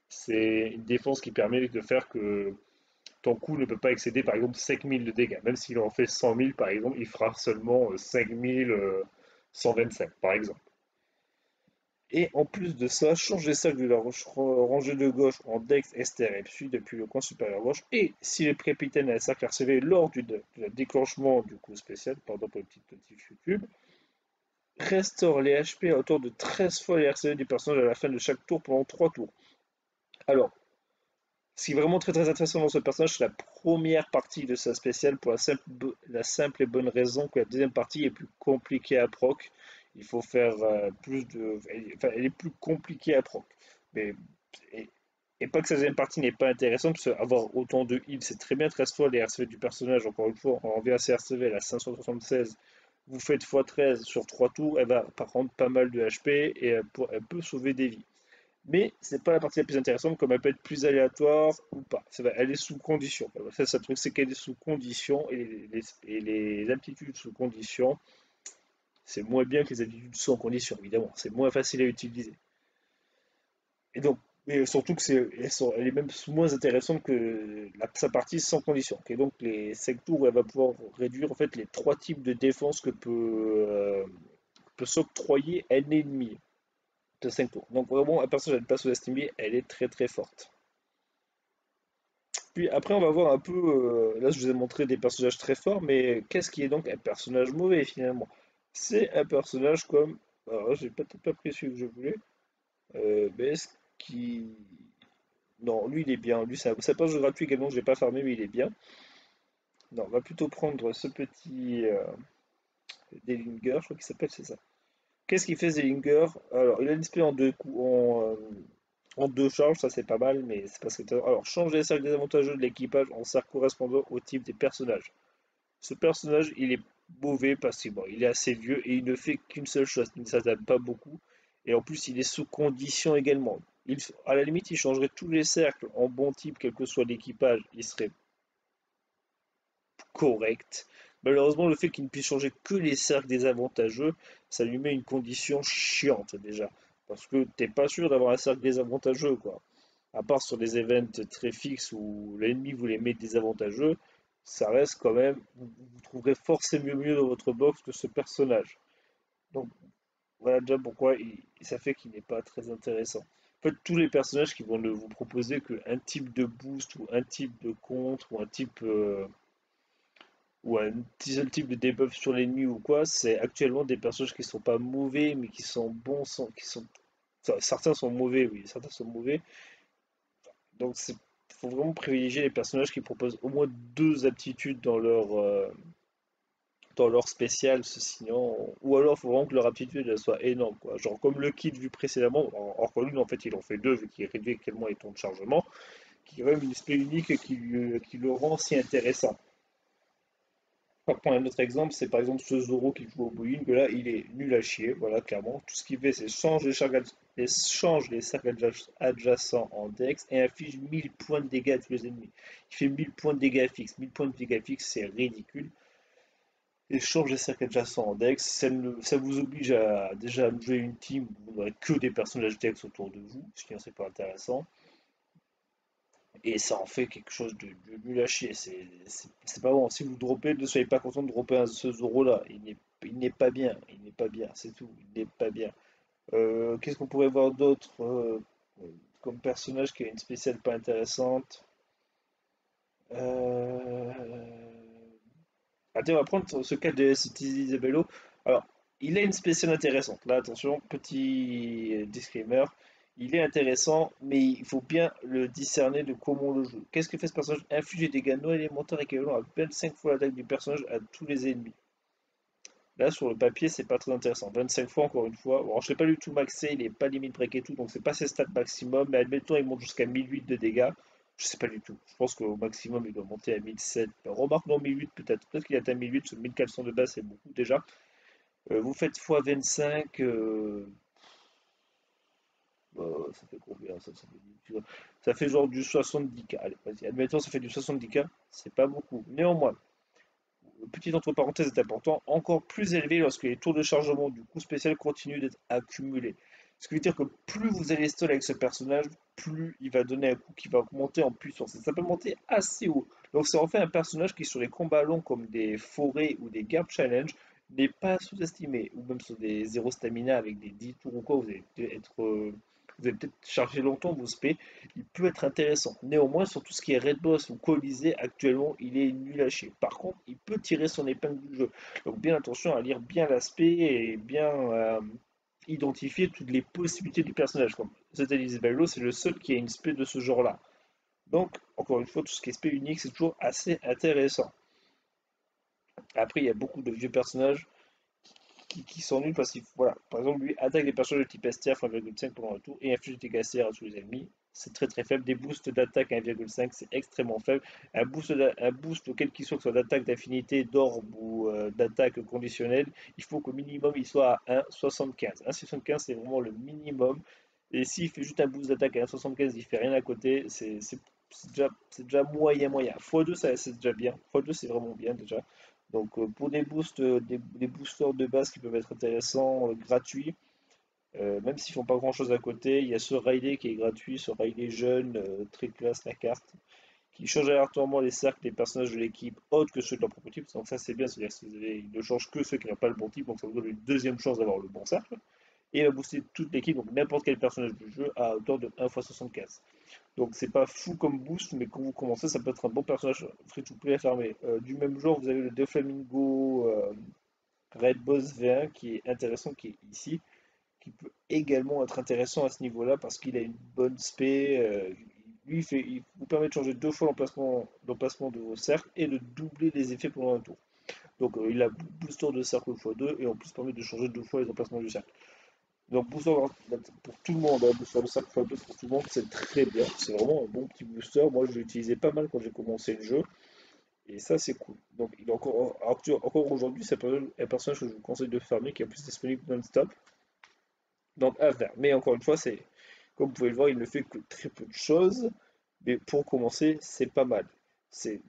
c'est une défense qui permet de faire que ton coup ne peut pas excéder par exemple 5000 de dégâts. Même s'il en fait 100 000 par exemple, il fera seulement 5125 par exemple. Et en plus de ça, change les cercles de la rangée de gauche en Dex, Esther et Psi depuis le coin supérieur gauche. Et si le capitaine a un cercle harcelé lors du déclenchement du coup spécial, pardon pour le petit notif YouTube, restaure les HP à hauteur de 13 fois les RCE du personnage à la fin de chaque tour pendant 3 tours. Alors, ce qui est vraiment très très intéressant dans ce personnage, c'est la première partie de sa spéciale pour la simple et bonne raison que la deuxième partie est plus compliquée à proc. Il faut faire plus de. Enfin, elle est plus compliquée à proc. Mais, et, Et pas que sa deuxième partie n'est pas intéressante, parce qu'avoir autant de heals, c'est très bien, 13 fois les RCV du personnage, encore une fois, on revient à ses RCV, elle a 576, vous faites x13 sur 3 tours, elle va par contre pas mal de HP et elle peut sauver des vies. Mais c'est pas la partie la plus intéressante, comme elle peut être plus aléatoire ou pas. Elle est sous condition. Ça, c'est un truc, c'est qu'elle est sous condition et les aptitudes sous condition, c'est moins bien que les aptitudes sans condition, évidemment. C'est moins facile à utiliser. Et donc, mais surtout que elle est même moins intéressante que sa partie sans condition. Et donc, les 5 tours, elle va pouvoir réduire en fait les 3 types de défense peut s'octroyer un ennemi de 5 tours. Donc, vraiment, un personnage à ne pas sous-estimer, elle est très très forte. Puis après, on va voir un peu. Là, je vous ai montré des personnages très forts, mais qu'est-ce qui est donc un personnage mauvais finalement? C'est un personnage comme. Alors, j'ai peut-être pas pris celui que je voulais. Mais est-ce qui. Non, lui il est bien. Lui, c'est un personnage gratuit également, je l'ai pas farmé, mais il est bien. Non, on va plutôt prendre ce petit Delinger, je crois qu'il s'appelle, c'est ça. Qu'est-ce qu'il fait Zellinger? Alors, il a une spé en deux coups, en deux charges, ça c'est pas mal, mais c'est pas ce que alors, change les cercles désavantageux de l'équipage en cercles correspondant au type des personnages. Ce personnage, il est mauvais parce qu'il bon, il est assez vieux et il ne fait qu'une seule chose, il ne s'adapte pas beaucoup. Et en plus, il est sous condition également. À la limite, il changerait tous les cercles en bon type, quel que soit l'équipage, il serait correct. Malheureusement, le fait qu'il ne puisse changer que les cercles désavantageux, ça lui met une condition chiante déjà. Parce que t'es pas sûr d'avoir un cercle désavantageux, quoi. À part sur des events très fixes où l'ennemi vous les met désavantageux, ça reste quand même. Vous trouverez forcément mieux dans votre box que ce personnage. Donc voilà déjà pourquoi ça fait qu'il n'est pas très intéressant. En fait, tous les personnages qui vont ne vous proposer qu'un type de boost ou un type de contre ou un type ou un seul type de debuff sur l'ennemi ou quoi, c'est actuellement des personnages qui sont pas mauvais, mais qui sont bons, enfin, certains sont mauvais, oui, certains sont mauvais. Donc c'est faut vraiment privilégier les personnages qui proposent au moins deux aptitudes dans leur spécial, sinon, ou alors il faut vraiment que leur aptitude elle soit énorme, quoi. Genre comme le kit vu précédemment, or que lui en fait il en fait deux vu qu'il réduit actuellement les temps de chargement, qui est quand même une spé unique qui le rend si intéressant. Pour prendre un autre exemple, c'est par exemple ce Zoro qui joue au bowling, que là il est nul à chier, voilà clairement. Tout ce qu'il fait c'est change les cercles adjacents en dex et inflige 1000 points de dégâts à tous les ennemis. Il fait 1000 points de dégâts fixes, 1000 points de dégâts fixes c'est ridicule. Et change les cercles adjacents en dex, ça vous oblige à déjà jouer une team où vous n'aurez que des personnages dex autour de vous, ce qui n'est pas intéressant. Et ça en fait quelque chose de nul à chier. C'est pas bon. Si vous droppez, ne soyez pas content de dropper ce Zoro-là. Il n'est pas bien. Il n'est pas bien. C'est tout. Il n'est pas bien. Qu'est-ce qu'on pourrait voir d'autre comme personnage qui a une spéciale pas intéressante? Attends, on va prendre ce cas de City Isabello. Alors, il a une spéciale intéressante. Là, attention, petit disclaimer. Il est intéressant, mais il faut bien le discerner de comment on le joue. Qu'est-ce que fait ce personnage? Inflige des dégâts non élémentaires équivalents à 25 fois l'attaque du personnage à tous les ennemis. Là, sur le papier, c'est pas très intéressant. 25 fois, encore une fois. Bon, je sais pas du tout maxé, il est pas limite break et tout, donc c'est pas ses stats maximum. Mais admettons, il monte jusqu'à 1008 de dégâts. Je sais pas du tout. Je pense qu'au maximum, il doit monter à 1007. Remarque, non, 1008 peut-être. Peut-être qu'il atteint 1008, parce que 1400 de base, c'est beaucoup déjà. Vous faites x25. Ça fait combien ça fait genre du 70K. Allez, vas-y, admettons, ça fait du 70K. C'est pas beaucoup. Néanmoins, petit entre parenthèses est important, encore plus élevé lorsque les tours de chargement du coup spécial continuent d'être accumulés. Ce qui veut dire que plus vous allez stall avec ce personnage, plus il va donner un coup qui va augmenter en puissance. Et ça peut monter assez haut. Donc c'est en fait un personnage qui sur les combats longs comme des forêts ou des gap challenge n'est pas sous-estimé. Ou même sur des 0 stamina avec des 10 tours ou quoi, vous allez peut-être charger longtemps vos spé, il peut être intéressant. Néanmoins, sur tout ce qui est Red Boss ou Colisée, actuellement, il est nul à chier. Par contre, il peut tirer son épingle du jeu. Donc bien attention à lire bien l'aspect et bien identifier toutes les possibilités du personnage. Comme Zetalis Bello, c'est le seul qui a une spé de ce genre-là. Donc, encore une fois, tout ce qui est spé unique, c'est toujours assez intéressant. Après, il y a beaucoup de vieux personnages qui sont nuls parce qu'il voilà. Par exemple, lui attaque des personnages de type STR x 1,5 pendant le tour et inflige des dégâts CR à tous les ennemis. c'est très très faible. Des boosts d'attaque à 1,5, c'est extrêmement faible. Un boost quel qu'il soit, que ce soit d'attaque, d'affinité, d'orbe ou d'attaque conditionnelle, il faut qu'au minimum il soit à 1,75. 1,75 c'est vraiment le minimum. Et s'il fait juste un boost d'attaque à 1,75, il fait rien à côté, c'est déjà moyen moyen. x2 c'est déjà bien. x2 c'est vraiment bien déjà. Donc pour des boosts, des boosters de base qui peuvent être intéressants, gratuits. Même s'ils font pas grand chose à côté, il y a ce Riley qui est gratuit, ce Riley jeune, très classe la carte, qui change aléatoirement les cercles des personnages de l'équipe autres que ceux de leur propre type. Donc ça c'est bien, c'est-à-dire qu'il ne change que ceux qui n'ont pas le bon type, donc ça vous donne une deuxième chance d'avoir le bon cercle. Et il va booster toute l'équipe, donc n'importe quel personnage du jeu à hauteur de 1 x 75. Donc c'est pas fou comme boost, mais quand vous commencez, ça peut être un bon personnage free-to-play à farmer. Du même genre, vous avez le Doflamingo Red Boss V1 qui est intéressant, qui est ici, qui peut également être intéressant à ce niveau-là parce qu'il a une bonne spé. Lui, il vous permet de changer 2 fois l'emplacement de vos cercles et de doubler les effets pendant un tour. Donc il a booster de cercle x2 et en plus permet de changer 2 fois les emplacements du cercle. Donc booster pour tout le monde, hein, booster de cercle x2 pour tout le monde, c'est très bien. C'est vraiment un bon petit booster. Moi, je l'ai utilisé pas mal quand j'ai commencé le jeu. Et ça, c'est cool. Donc, il est encore aujourd'hui, c'est un personnage que je vous conseille de farmer qui est plus disponible non-stop. Donc à faire. Mais encore une fois, comme vous pouvez le voir, il ne fait que très peu de choses. Mais pour commencer, c'est pas mal. C'est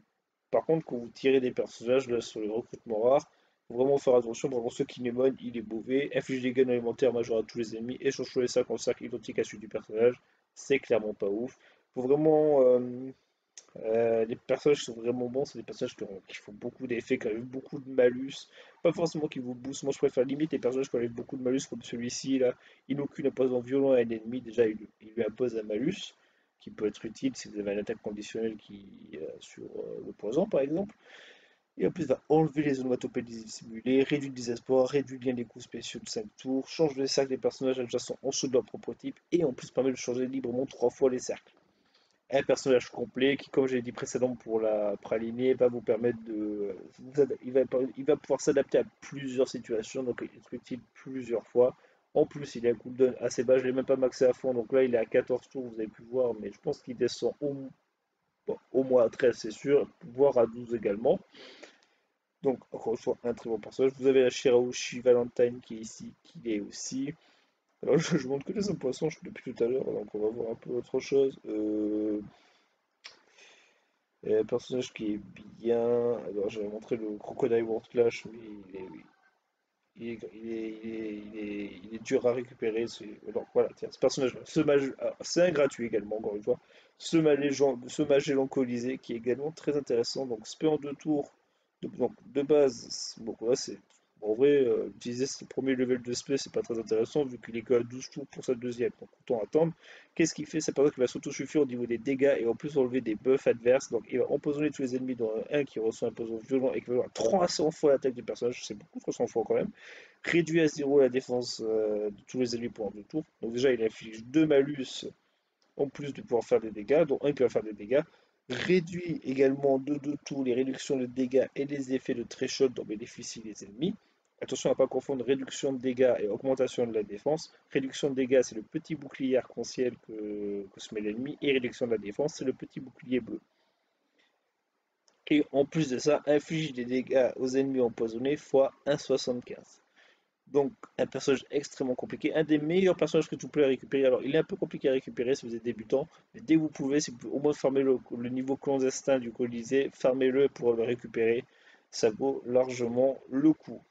Par contre, quand vous tirez des personnages là, sur les recrutements rares, faut vraiment faire attention. Vraiment, ceux qui Kinemon, il est mauvais. Inflige des gains alimentaires majeurs à tous les ennemis. Échange tous les sacs en cercle identique à celui du personnage. C'est clairement pas ouf. Faut vraiment les personnages qui sont vraiment bons, c'est des personnages qui font beaucoup d'effets, qui enlèvent beaucoup de malus. Pas forcément qui vous boostent. Moi, je préfère limite les personnages qui enlèvent beaucoup de malus, comme celui-ci là. Inokune imposant violent à un ennemi. Déjà, il lui impose un malus qui peut être utile si vous avez une attaque conditionnelle sur le poison, par exemple. Et en plus, il va enlever les onomatopées dissimulées, réduit le désespoir, réduit bien les coups spéciaux de 5 tours, change les cercles des personnages adjacents en dessous de leur propre type, et en plus permet de changer librement 3 fois les cercles. Un personnage complet qui, comme j'ai dit précédemment pour la pralinée, va vous permettre il va pouvoir s'adapter à plusieurs situations, donc être utile plusieurs fois. En plus, il a un cooldown assez bas, je ne l'ai même pas maxé à fond, donc là il est à 14 tours, vous avez pu voir, mais je pense qu'il descend bon, au moins à 13, c'est sûr, voire à 12 également. Donc, encore une fois, un très bon personnage. Vous avez la Shiraoshi Valentine qui est ici, qui est aussi. Alors, je montre que les hommes poissons depuis tout à l'heure, donc on va voir un peu autre chose. Et un personnage qui est bien. Alors, j'avais montré le Crocodile World Clash, mais il est dur à récupérer. Donc voilà, tiens, ce personnage-là. C'est un gratuit également, encore une fois. Ce mage élancolisé qui est également très intéressant. Donc, spé en 2 tours. Donc, de base, bon, ouais, en vrai, utiliser ce premier level de spé, c'est pas très intéressant vu qu'il est qu'à 12 tours pour sa deuxième. Donc, autant attendre. Qu'est-ce qu'il fait? C'est par exemple qu'il va s'autosuffire au niveau des dégâts et en plus enlever des buffs adverses. Donc il va empoisonner tous les ennemis, dont un qui reçoit un poison violent équivalent à 300 fois l'attaque du personnage. C'est beaucoup, 300 fois quand même. Réduit à 0 la défense de tous les ennemis pendant 2 tours. Donc déjà il inflige 2 malus en plus de pouvoir faire des dégâts, dont un qui va faire des dégâts. Réduit également de 2 tours les réductions de dégâts et les effets de threshold dont bénéficient les ennemis. Attention à ne pas confondre réduction de dégâts et augmentation de la défense. Réduction de dégâts, c'est le petit bouclier arc-en-ciel que se met l'ennemi, et réduction de la défense, c'est le petit bouclier bleu. Et en plus de ça, inflige des dégâts aux ennemis empoisonnés fois 1,75. Donc un personnage extrêmement compliqué, un des meilleurs personnages que tu peux récupérer. Alors il est un peu compliqué à récupérer si vous êtes débutant, mais dès que vous pouvez, si vous pouvez au moins farmer le niveau clandestin du Colisée, farmez-le pour le récupérer. Ça vaut largement le coup.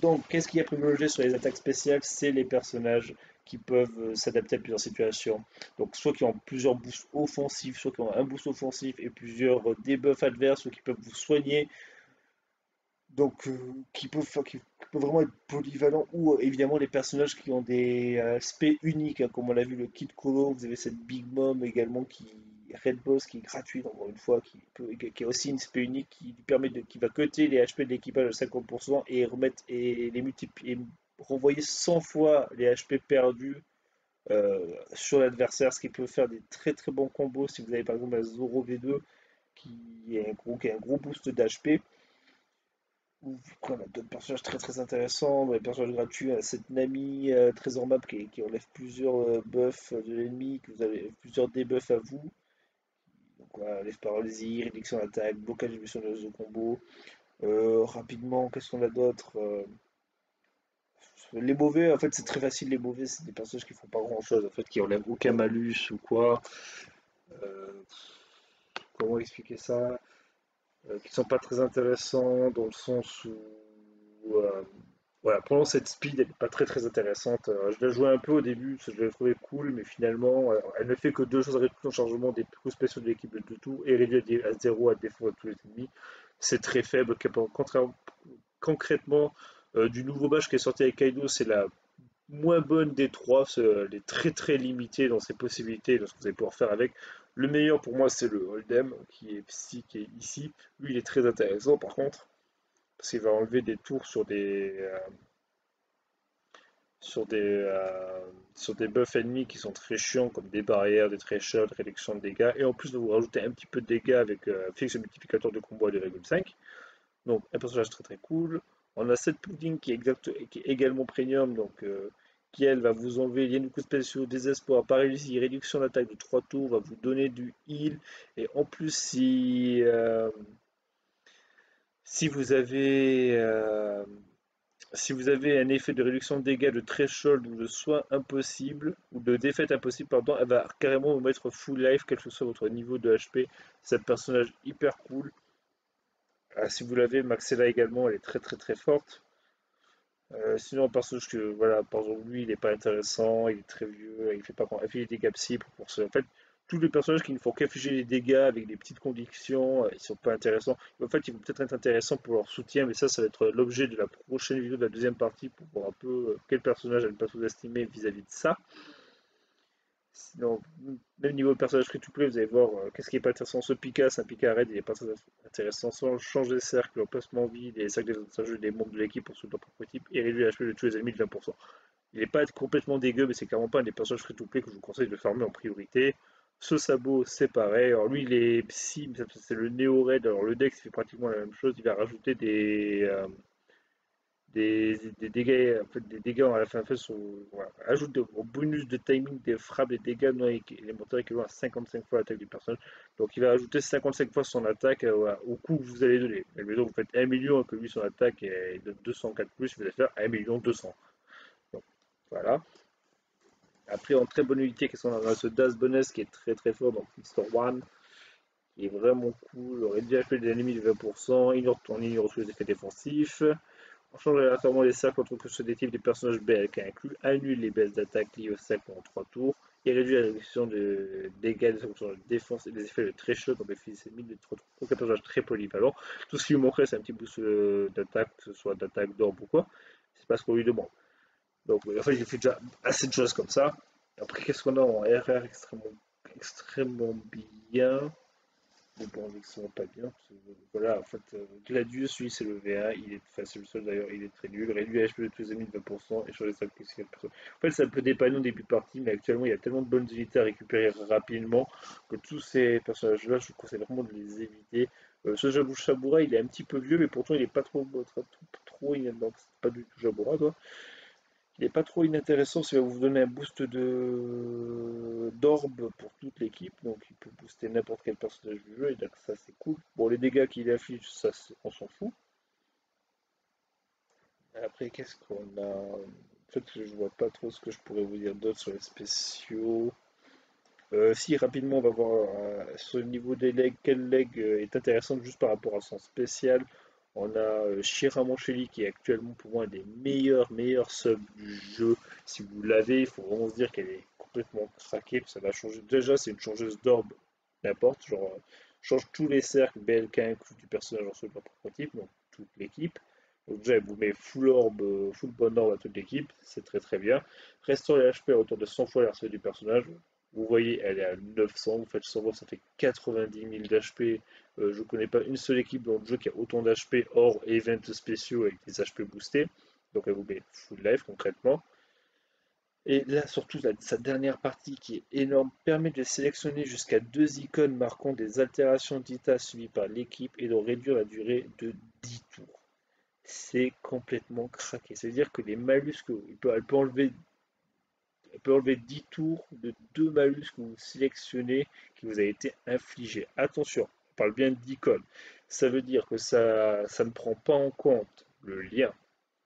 Donc, qu'est-ce qui a privilégié sur les attaques spéciales? C'est les personnages qui peuvent s'adapter à plusieurs situations. Donc, soit qui ont plusieurs boosts offensifs, soit qui ont un boost offensif et plusieurs debuffs adverses, soit qui peuvent vous soigner. Donc, qui peuvent vraiment être polyvalents. Ou évidemment, les personnages qui ont des aspects uniques, hein, comme on l'a vu le Kid Kolo. Vous avez cette Big Mom également Red Boss qui est gratuite encore une fois, qui a aussi une spé unique qui lui permet qui va cutter les HP de l'équipage de 50% et remettre et les multiplier, et renvoyer 100 fois les HP perdus sur l'adversaire, ce qui peut faire des très très bons combos si vous avez par exemple un Zoro V2 qui a un gros boost d'HP. Après, on a d'autres personnages très très intéressants. Dans les personnages gratuits, on a cette Nami Trésor Map qui enlève plusieurs buffs de l'ennemi, que vous avez plusieurs debuffs à vous. Donc voilà, enlève paralysie, réduction d'attaque, blocage de combo. Rapidement, qu'est-ce qu'on a d'autre? Les mauvais, en fait, c'est très facile. Les mauvais, c'est des personnages qui font pas grand-chose, en fait, qui enlèvent aucun malus ou quoi. Euh, Comment expliquer ça? Qui sont pas très intéressants dans le sens où, voilà, pour l'instant, cette speed, elle n'est pas très très intéressante. Je l'ai joué un peu au début, parce que je l'ai trouvé cool, mais finalement, elle ne fait que deux choses, réduction de chargement des coups spéciaux de l'équipe de tout, et réduit à zéro à défaut à tous les ennemis. C'est très faible, concrètement, du nouveau badge qui est sorti avec Kaido, c'est la moins bonne des trois, parce qu'elle est très très limitée dans ses possibilités, dans ce que vous allez pouvoir faire avec. Le meilleur pour moi, c'est le Hold'em, qui est ici. Lui, il est très intéressant par contre, parce qu'il va enlever des tours sur des, sur des buffs ennemis qui sont très chiants, comme des barrières, des thresholds, réduction de dégâts, et en plus de vous rajouter un petit peu de dégâts avec fixe multiplicateur de combo à 2,5. Donc un personnage très très cool. On a cette pudding qui est également premium, donc qui elle va vous enlever les coups spéciaux, désespoir, paralysie, réduction d'attaque de 3 tours, va vous donner du heal. Et en plus, si si vous avez un effet de réduction de dégâts de threshold ou de soin impossible, ou de défaite impossible, pardon, elle va carrément vous mettre full life, quel que soit votre niveau de HP. C'est un personnage hyper cool. Ah, si vous l'avez, Maxella également, elle est très très très forte. Sinon, un personnage que, voilà, par exemple, lui, il est pas intéressant, il est très vieux, il fait pas grand, il fait des dégâts psy pour ça. En fait, tous les personnages qui ne font qu'afficher les dégâts avec des petites conditions, ils sont pas intéressants. En fait, ils vont peut-être être intéressants pour leur soutien, mais ça va être l'objet de la prochaine vidéo de la deuxième partie pour voir un peu quel personnage à ne pas sous-estimer vis-à-vis de ça. Sinon, même niveau personnage free-to-play, vous allez voir qu'est-ce qui est pas intéressant. Ce Pika, c'est un Pika raid, il est pas très intéressant. Soit change des cercles, en placement vide, les cercles des autres jeux des membres de l'équipe pour ceux de leur propre équipe, et réduit l'HP de tous les ennemis de 20%. Il n'est pas complètement dégueu, mais c'est clairement pas un des personnages free-to-play que je vous conseille de farmer en priorité. Ce sabot, c'est pareil. Alors lui, il est psy, mais c'est le Néo Raid. Alors le dex fait pratiquement la même chose. Il va rajouter des dégâts, en fait, des dégâts à la fin, voilà, ajoute au bonus de timing des frappes des dégâts non élémentaires équivalent à 55 fois l'attaque du personnage. Donc il va ajouter 55 fois son attaque au coup que vous allez donner. Et donc vous faites 1 million et que lui son attaque est de 204 plus, vous allez faire 1 million 200. Donc voilà. Après en très bonne unité, qu'est-ce qu'on a? On a ce Das Bonus qui est très très fort dans Store One, qui est vraiment cool. Réduit HP des ennemis de 20%, on ignore tous les effets défensifs. On change aléatoirement les cercles entre que ceux des types des personnages BLK inclus, annule les baisses d'attaque liées au cercle pendant 3 tours, et réduit la réduction de dégâts des fonctions de défense et des effets de threshold dans les fils ennemis de 3 tours. Donc un personnage très polyvalent. Tout ce qui lui manquerait, c'est un petit boost d'attaque, que ce soit d'attaque d'orbe ou quoi. C'est pas ce qu'on lui demande. Donc en fait, il fait déjà assez de choses comme ça. Après, qu'est-ce qu'on a en RR extrêmement bien? Mais bon, avec ça va pas bien. Voilà, en fait, Gladius, lui, c'est le V1, il est, enfin, c'est le seul d'ailleurs, il est très nul. Réduit HP de tous les ennemis de 20% et changer ça plus 4%. En fait, ça peut dépanner au début de partie, mais actuellement, il y a tellement de bonnes unités à récupérer rapidement que tous ces personnages-là, je vous conseille vraiment de les éviter. Ce Jabou il est un petit peu vieux, mais pourtant, il est pas trop, non, c'est pas du tout Jaboura, toi. Il n'est pas trop inintéressant, ça va vous donner un boost de d'orbe pour toute l'équipe, donc il peut booster n'importe quel personnage du jeu, et donc ça c'est cool. Bon, les dégâts qu'il affiche, ça on s'en fout. Après, qu'est-ce qu'on a? En fait, je vois pas trop ce que je pourrais vous dire d'autre sur les spéciaux. Si, rapidement, on va voir sur le niveau des legs, quel leg est intéressant juste par rapport à son spécial. On a Shira Mancheli qui est actuellement pour moi un des meilleurs subs du jeu. Si vous l'avez, il faut vraiment se dire qu'elle est complètement craquée. Ça va changer. Déjà, c'est une changeuse d'orbe, n'importe. Genre, change tous les cercles BLK inclus du personnage en soi de leur propre type, donc toute l'équipe. Donc déjà, elle vous met full orbe, full bonne orbe à toute l'équipe, c'est très très bien. Restaure les HP à hauteur de 100 fois l'RC du personnage. Vous voyez, elle est à 900, vous faites 100 voix, ça fait 90 000 d'HP. Je ne connais pas une seule équipe dans le jeu qui a autant d'HP hors events spéciaux avec des HP boostés. Donc elle vous met full life concrètement. Et là, surtout, sa dernière partie qui est énorme permet de sélectionner jusqu'à 2 icônes marquant des altérations d'état subies par l'équipe et de réduire la durée de 10 tours. c'est complètement craqué. C'est-à-dire que les malus elle peut enlever 10 tours de 2 malus que vous sélectionnez qui vous a été infligé. Attention, on parle bien d'icône. Ça veut dire que ça ne prend pas en compte le lien,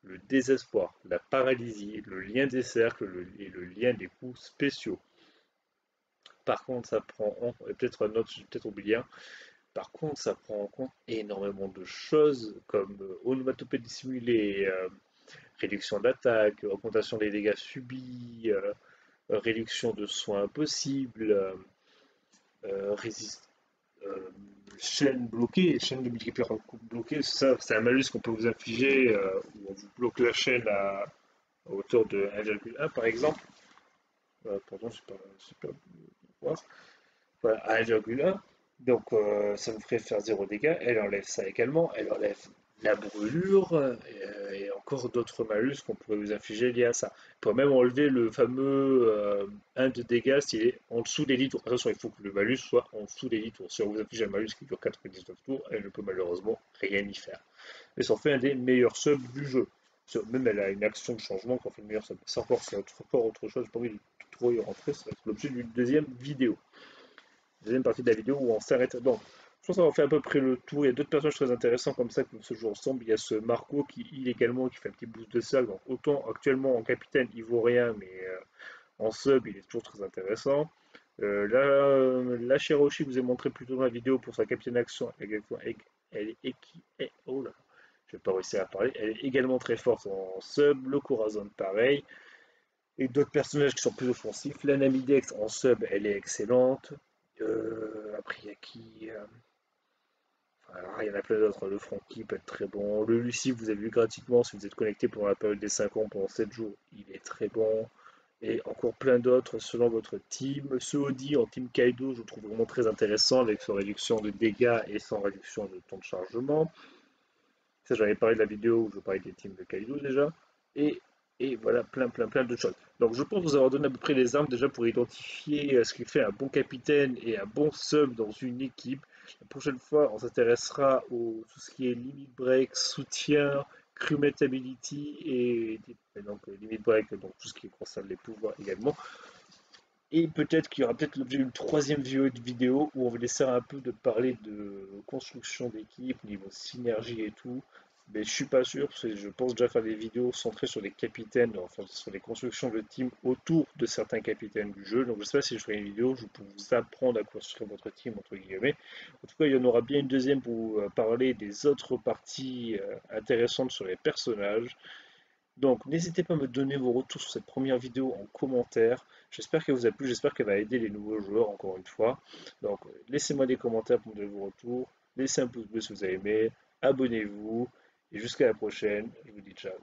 le désespoir, la paralysie, le lien des cercles et le lien des coups spéciaux. Par contre, ça prend en, et peut-être un autre, j'ai peut-être oublié un. Par contre, ça prend en compte énormément de choses comme onomatopée dissimulée, réduction d'attaque, augmentation des dégâts subis, réduction de soins impossibles, résist, euh, chaîne de multiplicateur bloquée, ça c'est un malus qu'on peut vous infliger où on vous bloque la chaîne à hauteur de 1,1 par exemple. Pardon, c'est pas voir. Voilà, à 1,1. Donc ça vous ferait faire 0 dégâts. Elle enlève ça également. Elle enlève la brûlure et encore d'autres malus qu'on pourrait vous infliger liés à ça. On pourrait même enlever le fameux 1 de dégâts s'il est en dessous des 10 tours. Attention, il faut que le malus soit en dessous des 10 tours. Si on vous inflige un malus qui dure 99 tours, elle ne peut malheureusement rien y faire. Et ça en fait un des meilleurs subs du jeu. Même elle a une action de changement qui en fait le meilleur sub. C'est encore autre chose. J'ai pas envie de trop y rentrer. Ça va être l'objet d'une deuxième vidéo. Deuxième partie de la vidéo où on s'arrête. Donc, je pense qu'on fait à peu près le tour. Il y a d'autres personnages très intéressants comme ça qui se jouent ensemble. Il y a ce Marco qui heal également, qui fait un petit boost de sac. Donc, autant actuellement en capitaine, il vaut rien, mais en sub, il est toujours très intéressant. La Shiroshi que je vous ai montré plus tôt dans la vidéo pour sa capitaine action, elle est oh là, je vais pas réussir à parler. Elle est également très forte en sub. Le Corazon, pareil. Et d'autres personnages qui sont plus offensifs. La Namidex en sub, elle est excellente. Après, il y a qui alors, il y en a plein d'autres. Le Franky peut être très bon. Le Lucie, vous avez vu gratuitement si vous êtes connecté pendant la période des 5 ans, pendant 7 jours, il est très bon. Et encore plein d'autres selon votre team. Ce Audi en team Kaido, je le trouve vraiment très intéressant avec son réduction de dégâts et son réduction de temps de chargement. Ça, j'en ai parlé de la vidéo où je parlais des teams de Kaido déjà. Et, et voilà, plein de choses. Donc je pense vous avoir donné à peu près les armes déjà pour identifier ce qui fait un bon capitaine et un bon sub dans une équipe. La prochaine fois, on s'intéressera à tout ce qui est limit break, soutien, crewmate ability et donc limit break, donc tout ce qui concerne les pouvoirs également. Et peut-être qu'il y aura peut-être l'objet d'une troisième vidéo où on va laisser un peu de parler de construction d'équipe, niveau synergie et tout. Mais je suis pas sûr, parce que je pense déjà faire des vidéos centrées sur les capitaines, enfin sur les constructions de team autour de certains capitaines du jeu. Donc je sais pas si je ferai une vidéo pour vous apprendre à construire votre team, entre guillemets. En tout cas, il y en aura bien une deuxième pour parler des autres parties intéressantes sur les personnages. Donc, n'hésitez pas à me donner vos retours sur cette première vidéo en commentaire. J'espère qu'elle vous a plu, j'espère qu'elle va aider les nouveaux joueurs encore une fois. Donc, laissez-moi des commentaires pour me donner vos retours. Laissez un pouce bleu si vous avez aimé. Abonnez-vous. Et jusqu'à la prochaine, je vous dis ciao.